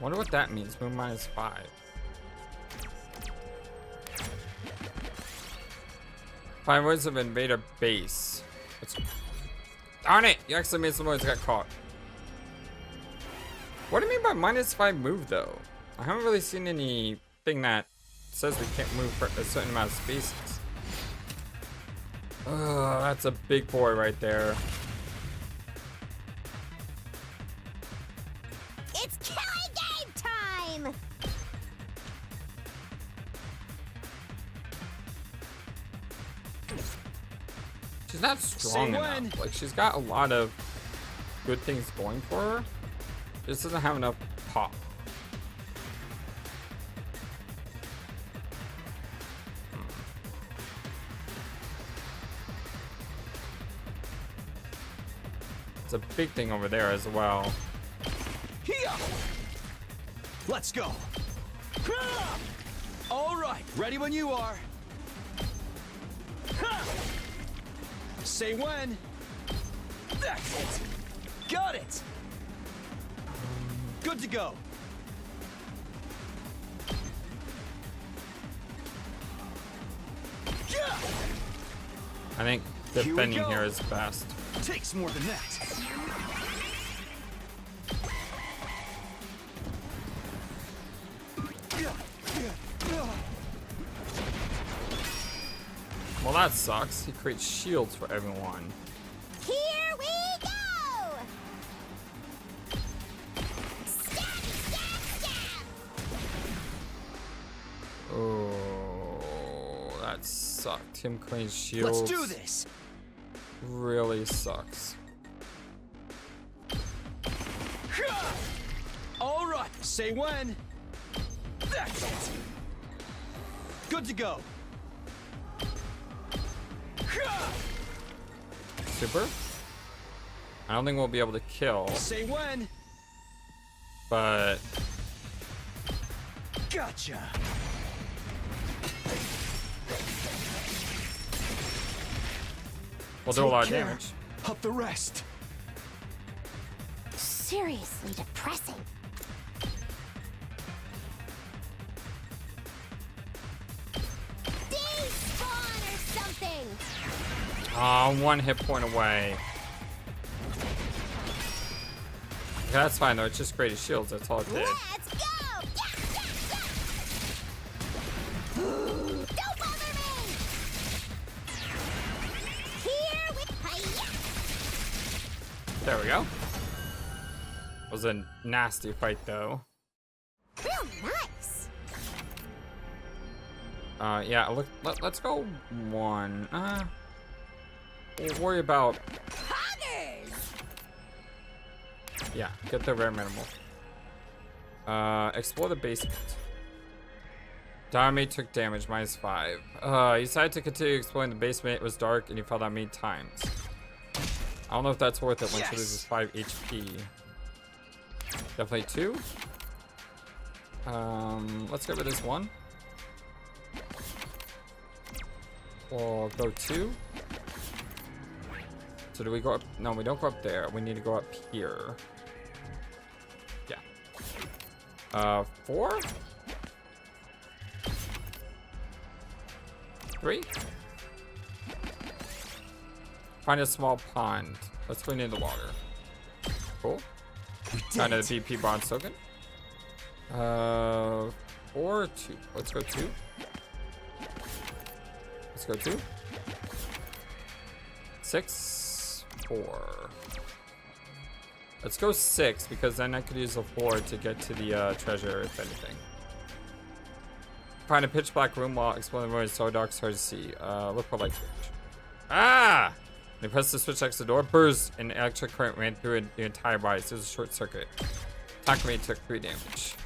Wonder what that means. Moon -5. Find words of invader base. Darn it! You actually made some noise. Got caught. What do you mean by -5 move though? I haven't really seen anything that says we can't move for a certain amount of spaces. Oh, that's a big boy right there. It's killing game time! She's not strong enough. Like, she's got a lot of good things going for her. Just doesn't have enough pop. It's a big thing over there as well. Let's go. All right, ready when you are. Say when. That's it. Got it. Good to go. I think defending here is best. Takes more than that. Well, that sucks. He creates shields for everyone. Here we go! Stab, stab, stab! Oh, that sucked. Him creating shields. Let's do this. Really sucks. All right, say when. That's it. Good to go. Super. I don't think we'll be able to kill, Say when. but Gotcha. we'll do a lot of Take care damage. Of the rest. Seriously depressing. Despawn or something! Oh, 1 hit point away. Okay, that's fine though. It just created shields. That's all it did. Let's go! Yeah, yeah, yeah! Don't bother me! Here we... Hi-ya! There we go. Was a nasty fight though. Real nice! Yeah. Look. Let's go 1. We'll worry about. Huggers! Yeah. Get the rare minimal. Explore the basement. Dame took damage, -5. He decided to continue exploring the basement. It was dark and he fell down many times. I don't know if that's worth it when she loses 5 HP. Definitely 2. Let's get rid of this 1. We'll go 2. So do we go up? No, we don't go up there. We need to go up here. Yeah. 4? 3? Find a small pond. Let's go into the water. Cool. Kind of the BP bronze token. 4, 2. Let's go 2. Let's go 2. 6, 4. Let's go 6 because then I could use a 4 to get to the treasure if anything. Find a pitch black room while exploring the room is so dark it's hard to see. Look for light switch. Ah! When he pressed the switch next to the door, burst and electric current ran through the entire body. So it was a short circuit. Takumi took 3 damage.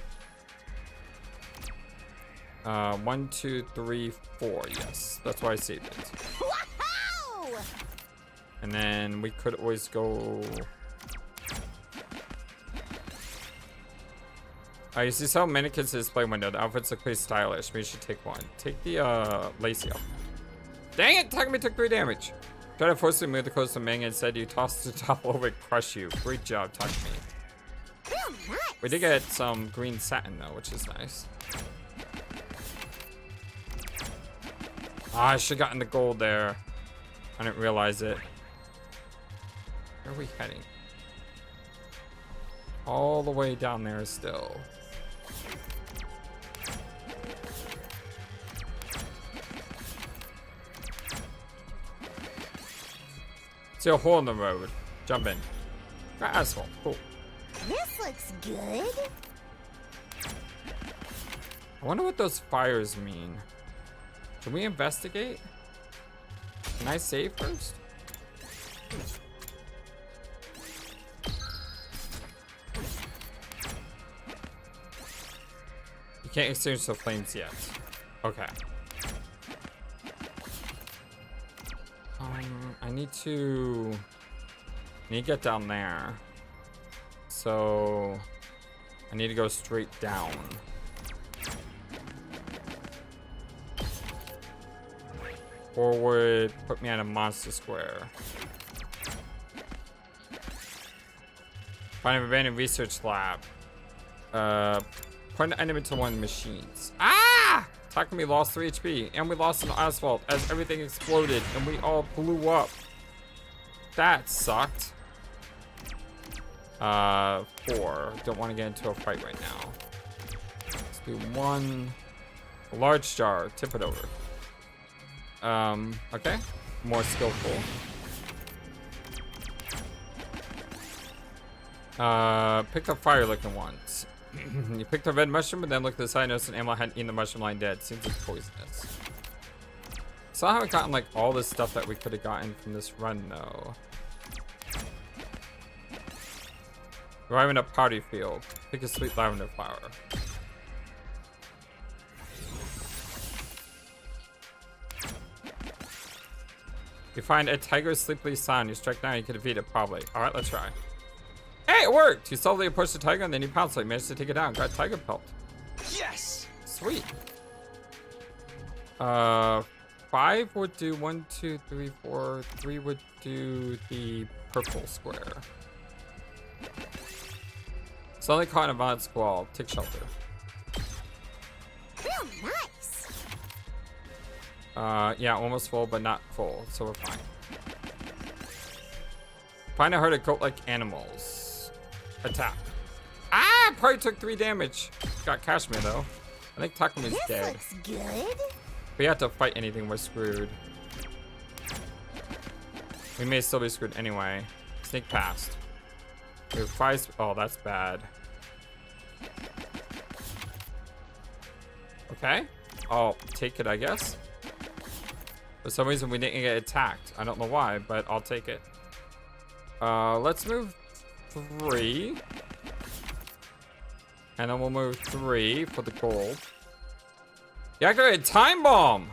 1, 2, 3, 4. Yes, that's why I saved it. Wow! And then we could always go. You see some mannequins in the display window. The outfits look pretty stylish. Maybe you should take one. Take the lacy up. Dang it! Takumi took 3 damage. Try to forcibly move the clothes to Manga and said you tossed the top over and crush you. Great job, Takumi. Real nice! We did get some green satin though, which is nice. I should have gotten the gold there. I didn't realize it. Where are we heading? All the way down there still. See a hole in the road. Jump in. Asphalt. Cool. This looks good. I wonder what those fires mean. Can we investigate? Can I save first? You can't extinguish the flames yet. Okay. I need to get down there. So I I need to go straight down. Forward, put me on a monster square. Find an abandoned research lab. Put an item into one of the machines. Ah! Takumi lost 3 HP, and we lost an asphalt as everything exploded, and we all blew up. That sucked. 4. Don't want to get into a fight right now. Let's do 1. A large jar. Tip it over. Okay. More skillful. Pick up fire-looking ones. You picked a red mushroom, but then looked at the side, noticed an animal hadn't eaten the mushroom lying dead. Seems it's poisonous. So I haven't gotten like all this stuff that we could have gotten from this run though. Arrive in a party field. Pick a sweet lavender flower. You find a tiger sleepily sound. You strike down, you can defeat it probably. Alright, let's try. Hey, it worked! You slowly approach the tiger and then you pounce it. Managed to take it down. Got tiger pelt. Yes! Sweet. 5 would do 1, 2, 3, 4. 3 would do the purple square. Suddenly caught in a violent squall. Take shelter. Real nice. Yeah, almost full, but not full, so we're fine. Find a herd of goat-like animals. Attack. Ah! Probably took 3 damage. Got Cashmere though. I think Takumi's dead. Looks good. If we have to fight anything, we're screwed. We may still be screwed anyway. Sneak past. We have 5. Oh, that's bad. Okay. I'll take it, I guess. For some reason, we didn't get attacked. I don't know why, but I'll take it. Let's move 3. And then we'll move 3 for the gold. You activated time bomb!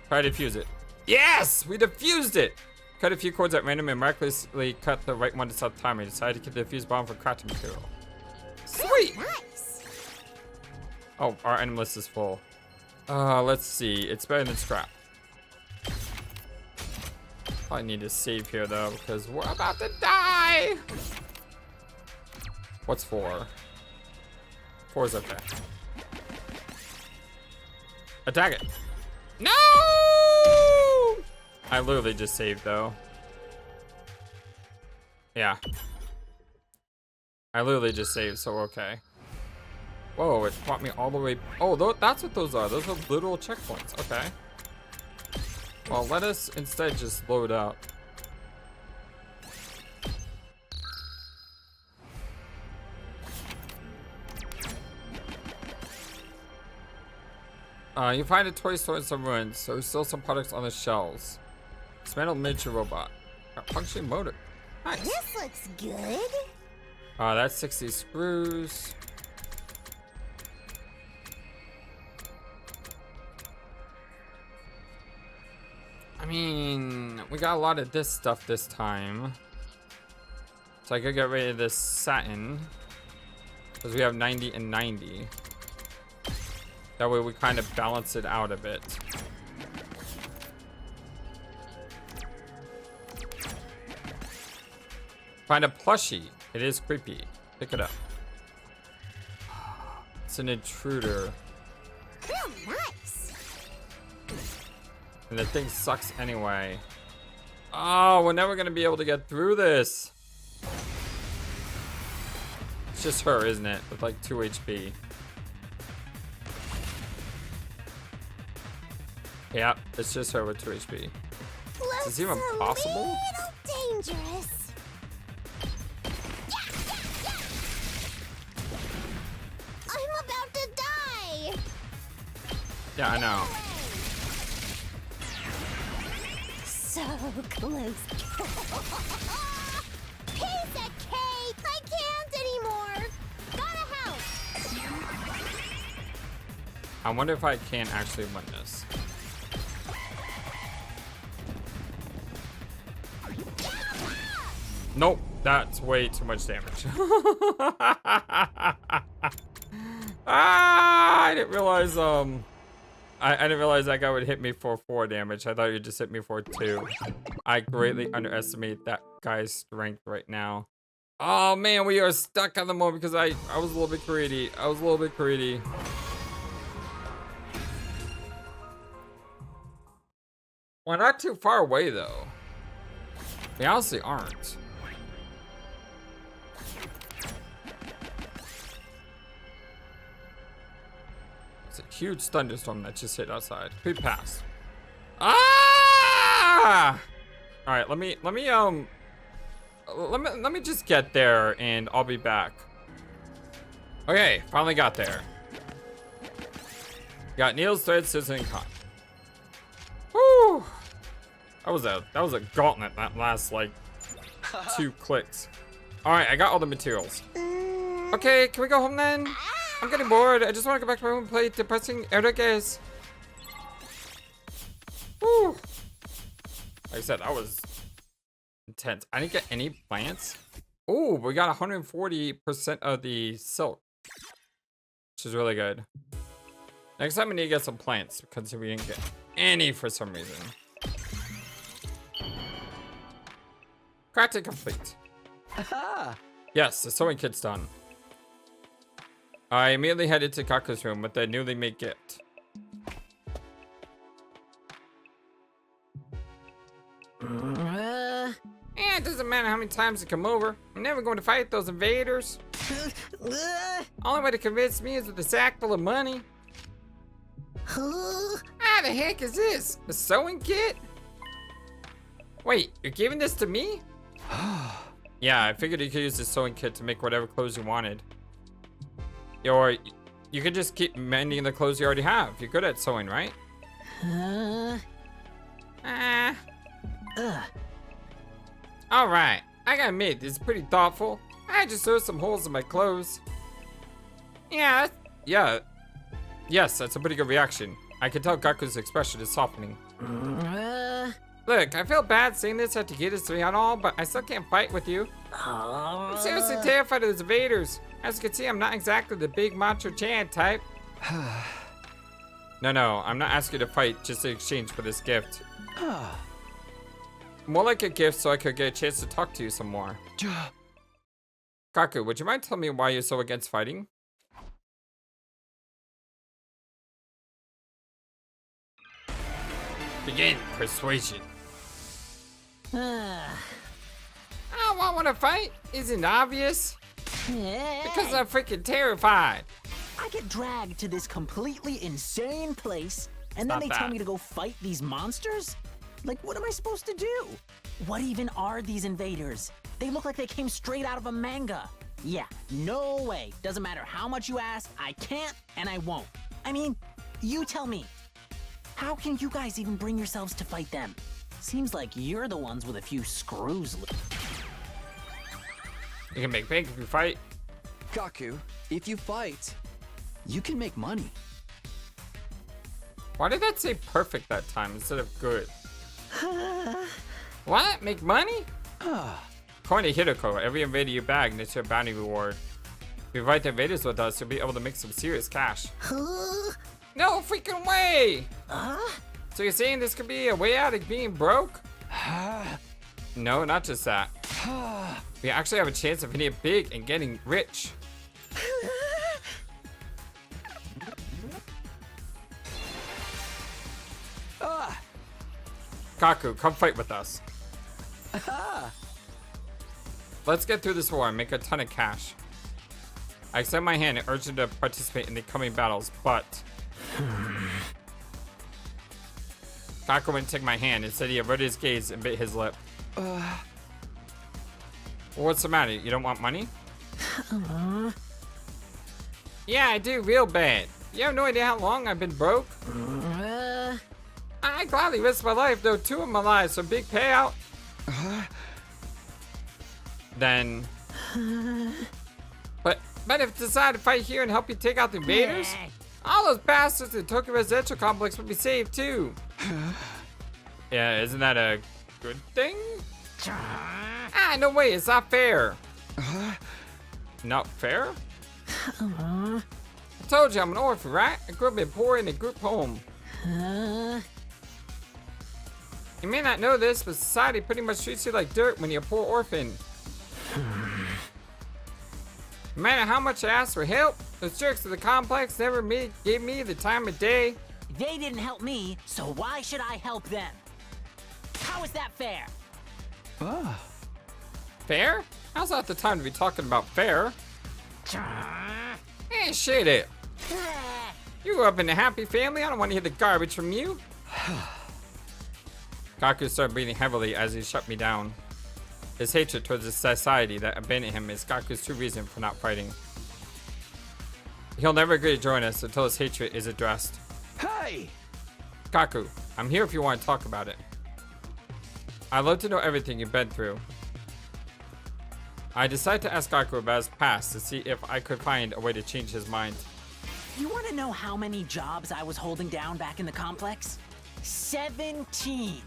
Try to defuse it. Yes! We defused it! Cut a few chords at random and miraculously cut the right one to stop timer. You decided to keep the defuse bomb for crafting material. Sweet! Nice. Oh, our item list is full. Let's see. It's better than scrap. I need to save here though, because we're about to die! What's 4? 4 is okay. Attack it! No! I literally just saved though. Yeah. I literally just saved, so okay. Whoa, it brought me all the way. Oh, that's what those are. Those are literal checkpoints. Okay. Well, let us instead just load up. You find a toy store in some ruins, so there's still some products on the shelves. Dismantled miniature robot. Got functioning motor. Nice. This looks good. That's 60 screws. I mean, we got a lot of this stuff this time. So I could get rid of this satin. Because we have 90 and 90. That way we kind of balance it out a bit. Find a plushie. It is creepy. Pick it up. It's an intruder. Real nice. And the thing sucks anyway. Oh, we're never gonna be able to get through this. It's just her, isn't it? With like 2 HP. Yeah, it's just her with 2 HP. Looks Is this even possible? A little dangerous. I'm about to die. Yeah, I know. So close. Piece of cake! I can't anymore. Gotta help. I wonder if I can actually win this. Nope. That's way too much damage. I didn't realize, I didn't realize that guy would hit me for 4 damage. I thought you'd just hit me for 2. I greatly underestimate that guy's strength right now. Oh man, we are stuck on the moment because I was a little bit greedy. We're not too far away though. We honestly aren't. It's a huge thunderstorm that just hit outside. We passed. Ah! All right, let me just get there and I'll be back. Okay, finally got there. Got needles, thread, scissors, and cotton. Woo! That was a gauntlet that lasts like 2 clicks. All right, I got all the materials. Okay, can we go home then? I'm getting bored. I just want to go back to my room and play depressing Eric games. Woo! Like I said, that was intense. I didn't get any plants. Oh, we got 140% of the silk, which is really good. Next time we need to get some plants because we didn't get any for some reason. Crafting complete. Yes, the sewing kit's done. I immediately headed to Kaku's room with the newly made gift. It doesn't matter how many times you come over. I'm never going to fight those invaders. Only way to convince me is with a sack full of money. Ah, the heck is this? A sewing kit? Wait, you're giving this to me? Yeah, I figured you could use the sewing kit to make whatever clothes you wanted. Or you could just keep mending the clothes you already have. You're good at sewing, right? Alright, I gotta admit, this is pretty thoughtful. I just sewed some holes in my clothes. Yes, that's a pretty good reaction. I can tell Gaku's expression is softening. Look, I feel bad saying this after you get this to me at all, but I still can't fight with you. I'm seriously terrified of those invaders. As you can see, I'm not exactly the big macho Chan type. No, I'm not asking you to fight just in exchange for this gift. More like a gift so I could get a chance to talk to you some more. Gaku, would you mind telling me why you're so against fighting? Begin persuasion. I don't want to fight. Isn't it obvious? Because I'm freaking terrified. I get dragged to this completely insane place, and then they tell me to go fight these monsters? Like, what am I supposed to do? What even are these invaders? They look like they came straight out of a manga. Yeah, no way. Doesn't matter how much you ask, I can't and I won't. I mean, you tell me. How can you guys even bring yourselves to fight them? Seems like you're the ones with a few screws. You can make bank if you fight. Gaku, if you fight, you can make money. Why did that say perfect that time instead of good? What? Make money? According to Hideko, every invader you bag needs your bounty reward. If you fight the invaders with us, you'll be able to make some serious cash. No freaking way! So you're saying this could be a way out of being broke? No, not just that. We actually have a chance of hitting it big and getting rich. Gaku, come fight with us. Let's get through this war and make a ton of cash. I extend my hand and urge him to participate in the coming battles, but... Gaku wouldn't take my hand. Instead, he averted his gaze and bit his lip. Well, what's the matter? You don't want money? Yeah, I do real bad. You have no idea how long I've been broke. I gladly risk my life, though 2 of my lives for a big payout. Then... But if I decide to fight here and help you take out the invaders, all those bastards in the Tokyo Residential Complex will be saved too. Yeah, isn't that a good thing? No way, it's not fair. Not fair? I told you I'm an orphan, right? I grew up in poor in a group home. You may not know this, but society pretty much treats you like dirt when you're a poor orphan. No matter how much I asked for help, those jerks at the complex never gave me the time of day. They didn't help me, so why should I help them? How is that fair? Fair? Now's not the time to be talking about fair. Shit it. You grew up in a happy family. I don't want to hear the garbage from you. Gaku started breathing heavily as he shut me down. His hatred towards the society that abandoned him is Gaku's true reason for not fighting. He'll never agree to join us until his hatred is addressed. Hey! Gaku, I'm here if you want to talk about it. I'd love to know everything you've been through. I decided to ask Gaku about his past to see if I could find a way to change his mind. You want to know how many jobs I was holding down back in the complex? 17.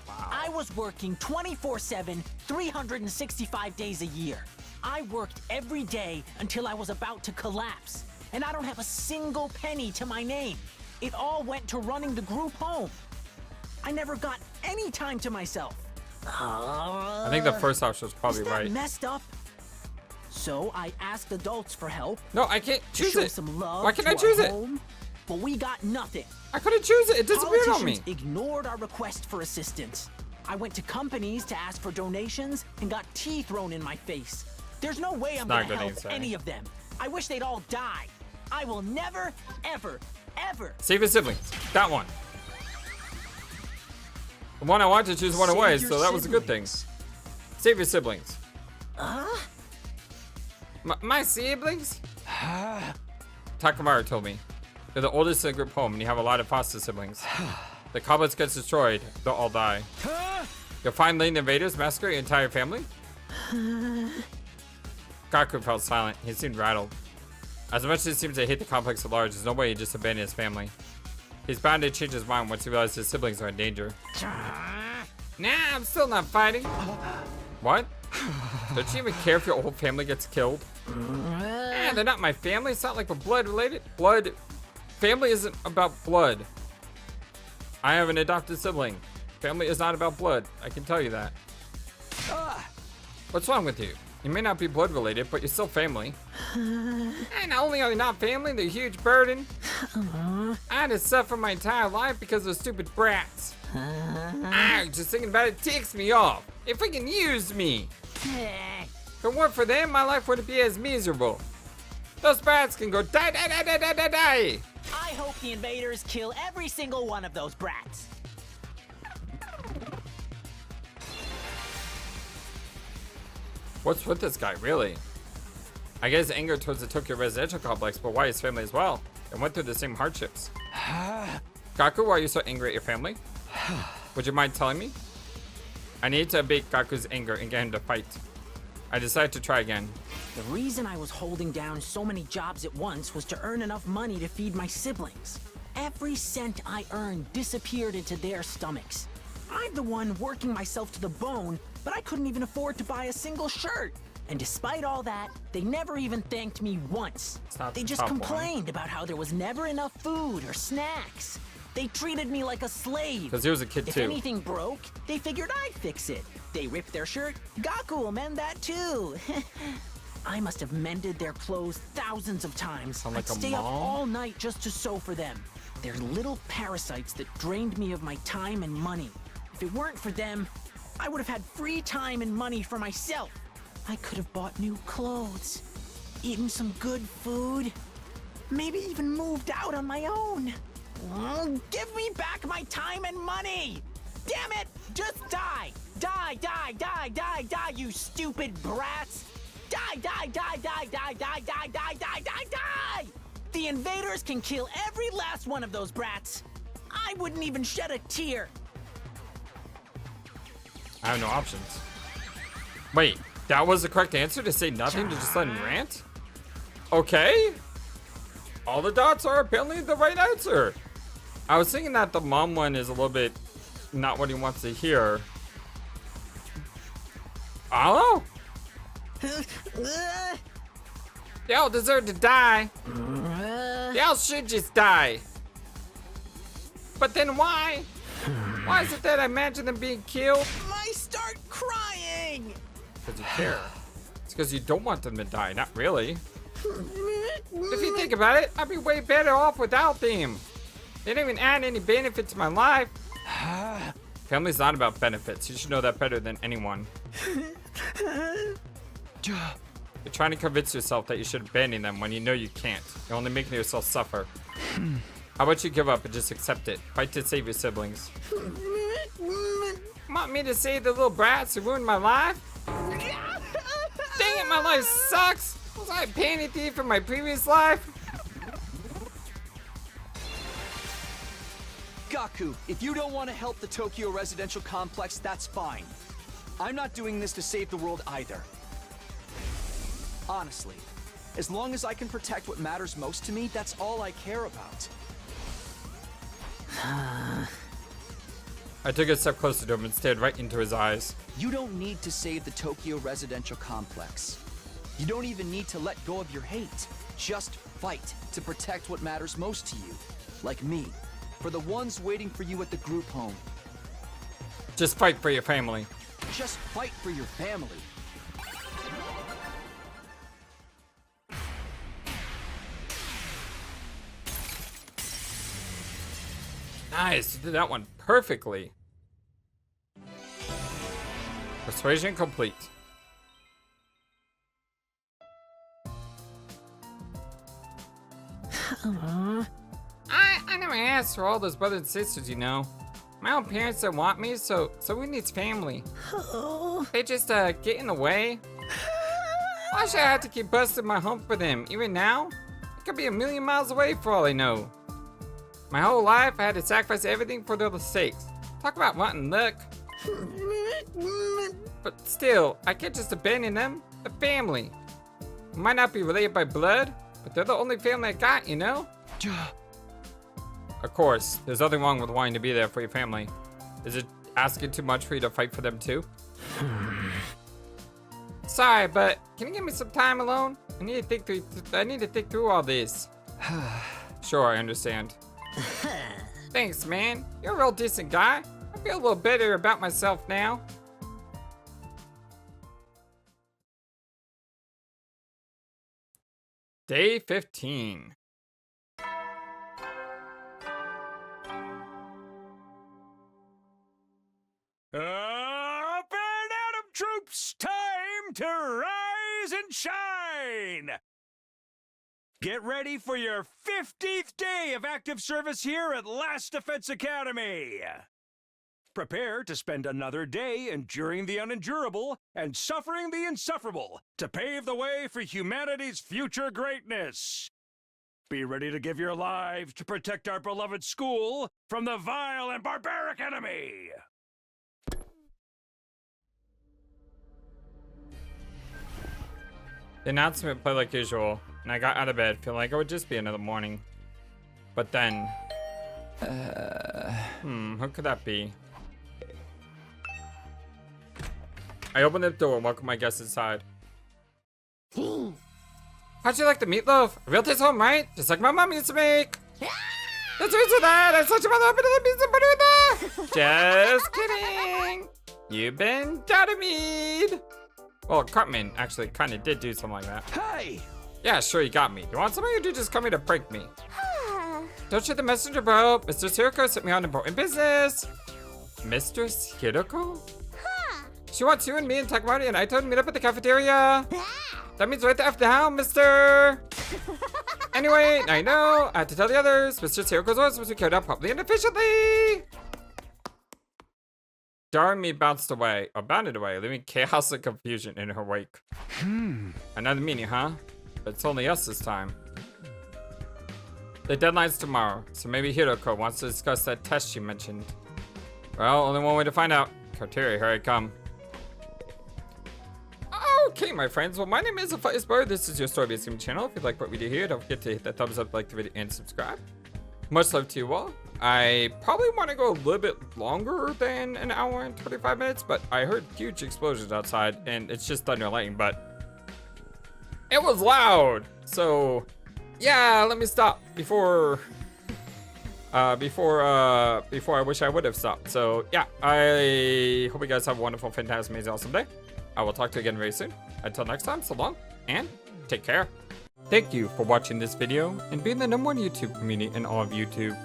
Wow. I was working 24/7, 365 days a year. I worked every day until I was about to collapse. And I don't have a single penny to my name. It all went to running the group home. I never got any time to myself. I think the first option was probably Is that right. Messed up? So I asked adults for help. No, I can't To choose show it. some love Why can't to I choose our it? home, but we got nothing. I couldn't choose it. It disappeared on me. Politicians ignored our request for assistance. I went to companies to ask for donations and got tea thrown in my face. There's no way I'm not gonna good help answer. any of them. I wish they'd all die. I will never, ever, ever. Save your siblings. That one. The one I wanted to choose went away, Save so your that was a good thing. siblings. Save your siblings. My siblings? Takamaru told me. You're the oldest in the group home and you have a lot of foster siblings. The complex gets destroyed, they'll all die. You'll find the invaders massacre your entire family? Gaku felt silent. He seemed rattled. As much as he seems to hate the complex at large, there's no way he just abandoned his family. He's bound to change his mind once he realizes his siblings are in danger. Nah, I'm still not fighting. What? Don't you even care if your whole family gets killed? They're not my family. It's not like we're blood related. Family isn't about blood. I have an adopted sibling. Family is not about blood. I can tell you that. What's wrong with you? You may not be blood related, but you're still family. And not only are they not family, they're a huge burden. I had to suffer my entire life because of those stupid brats. Just thinking about it ticks me off. They freaking used me. If it weren't for them, my life wouldn't be as miserable. Those brats can go die, die, die, die, die, die, die. I hope the invaders kill every single one of those brats. What's with this guy, really? I guess anger towards the Tokyo residential complex, but why his family as well? They went through the same hardships. Gaku, why are you so angry at your family? Would you mind telling me? I need to abate Gaku's anger and get him to fight. I decided to try again. The reason I was holding down so many jobs at once was to earn enough money to feed my siblings. Every cent I earned disappeared into their stomachs. I'm the one working myself to the bone, but I couldn't even afford to buy a single shirt. And despite all that, they never even thanked me once. They just complained about how there was never enough food or snacks. They treated me like a slave. Because he was a kid If too. anything broke, they figured I'd fix it. They ripped their shirt, Gaku will mend that too. I must have mended their clothes thousands of times. Sound like I'd a stay up mom? all night just to sew for them. They're little parasites that drained me of my time and money. If it weren't for them, I would have had free time and money for myself. I could have bought new clothes, eaten some good food, maybe even moved out on my own. Give me back my time and money! Damn it! Just die! Die, die, die, die, die, you stupid brats! Die, die, die, die, die, die, die, die, die, die, die! The invaders can kill every last one of those brats. I wouldn't even shed a tear. I have no options. Wait, that was the correct answer to say nothing to just let him rant? Okay. All the dots are apparently the right answer. I was thinking that the mom one is a little bit not what he wants to hear. Follow? They all deserve to die. They all should just die. But then why? Why is it that I imagine them being killed? I start crying. Because you care. It's because you don't want them to die, not really. If you think about it, I'd be way better off without them. They don't even add any benefit to my life. Family's not about benefits. You should know that better than anyone. You're trying to convince yourself that you should abandon them when you know you can't. You're only making yourself suffer. How about you give up and just accept it? Fight to save your siblings. Want me to save the little brats who ruined my life? Dang it, my life sucks! Was I a panty thief from my previous life? Gaku, if you don't want to help the Tokyo residential complex, that's fine. I'm not doing this to save the world either. Honestly, as long as I can protect what matters most to me, that's all I care about. I took a step closer to him and stared right into his eyes. You don't need to save the Tokyo residential complex. You don't even need to let go of your hate. Just fight to protect what matters most to you. Like me, for the ones waiting for you at the group home. Just fight for your family. Just fight for your family. Nice, you did that one perfectly. Persuasion complete. I never asked for all those brothers and sisters, you know. My own parents don't want me, so who needs family? They just get in the way. Why should I have to keep busting my hump for them? Even now? It could be a million miles away for all I know. My whole life, I had to sacrifice everything for their sakes. Talk about wanting luck. But still, I can't just abandon them. A family. We might not be related by blood, but they're the only family I got, you know? Of course, there's nothing wrong with wanting to be there for your family. Is it asking too much for you to fight for them too? Sorry, but can you give me some time alone? I need to think through all this. Sure, I understand. Thanks, man. You're a real decent guy. I feel a little better about myself now. Day 15. Up and at 'em, troops! Time to rise and shine! Get ready for your 50th day of active service here at Last Defense Academy! Prepare to spend another day enduring the unendurable and suffering the insufferable to pave the way for humanity's future greatness. Be ready to give your lives to protect our beloved school from the vile and barbaric enemy! The announcement played like usual, and I got out of bed feeling like it would just be another morning. But then... who could that be? I opened the door and welcomed my guests inside. How'd you like the meatloaf? A real taste home, right? Just like my mom used to make. That's the reason that I'm such a mother. I'm gonna be some butter with that. Just kidding. You've been doubted. Well, Cartman actually kind of did do something like that. Hey! Yeah, sure, you got me. You want something or do you just come here to prank me? Don't shoot the messenger, bro. Mr. Hiroko sent me on important business. Mr. Hiroko? She wants you and me and Takamori and Aito to meet up at the cafeteria. That means right after now, mister. Anyway, I know. I have to tell the others. Mr. Hiroko's orders must be carried out properly and efficiently. Darn bounced away, or bounded away, leaving chaos and confusion in her wake. Another meeting, huh? But it's only us this time. The deadline's tomorrow, so maybe Hiroko wants to discuss that test she mentioned. Well, only one way to find out. Cafeteria, here I come. Okay, my friends. Well, my name is FlightlessBird. This is your story-based game channel. If you like what we do here, don't forget to hit that thumbs up, like the video, and subscribe. much love to you all. I probably want to go a little bit longer than an hour and 25 minutes, but I heard huge explosions outside, and it's just thunder and lightning, but it was loud. So, yeah, let me stop before I wish I would have stopped. So, yeah, I hope you guys have a wonderful, fantastic, amazing, awesome day. I will talk to you again very soon. Until next time, so long, and take care. Thank you for watching this video and being the #1 YouTube community in all of YouTube.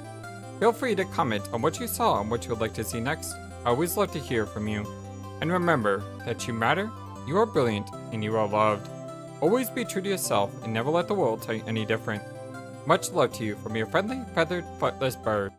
Feel free to comment on what you saw and what you would like to see next. I always love to hear from you. And remember that you matter, you are brilliant, and you are loved. Always be true to yourself and never let the world tell you any different. Much love to you from your friendly, feathered, flightless bird.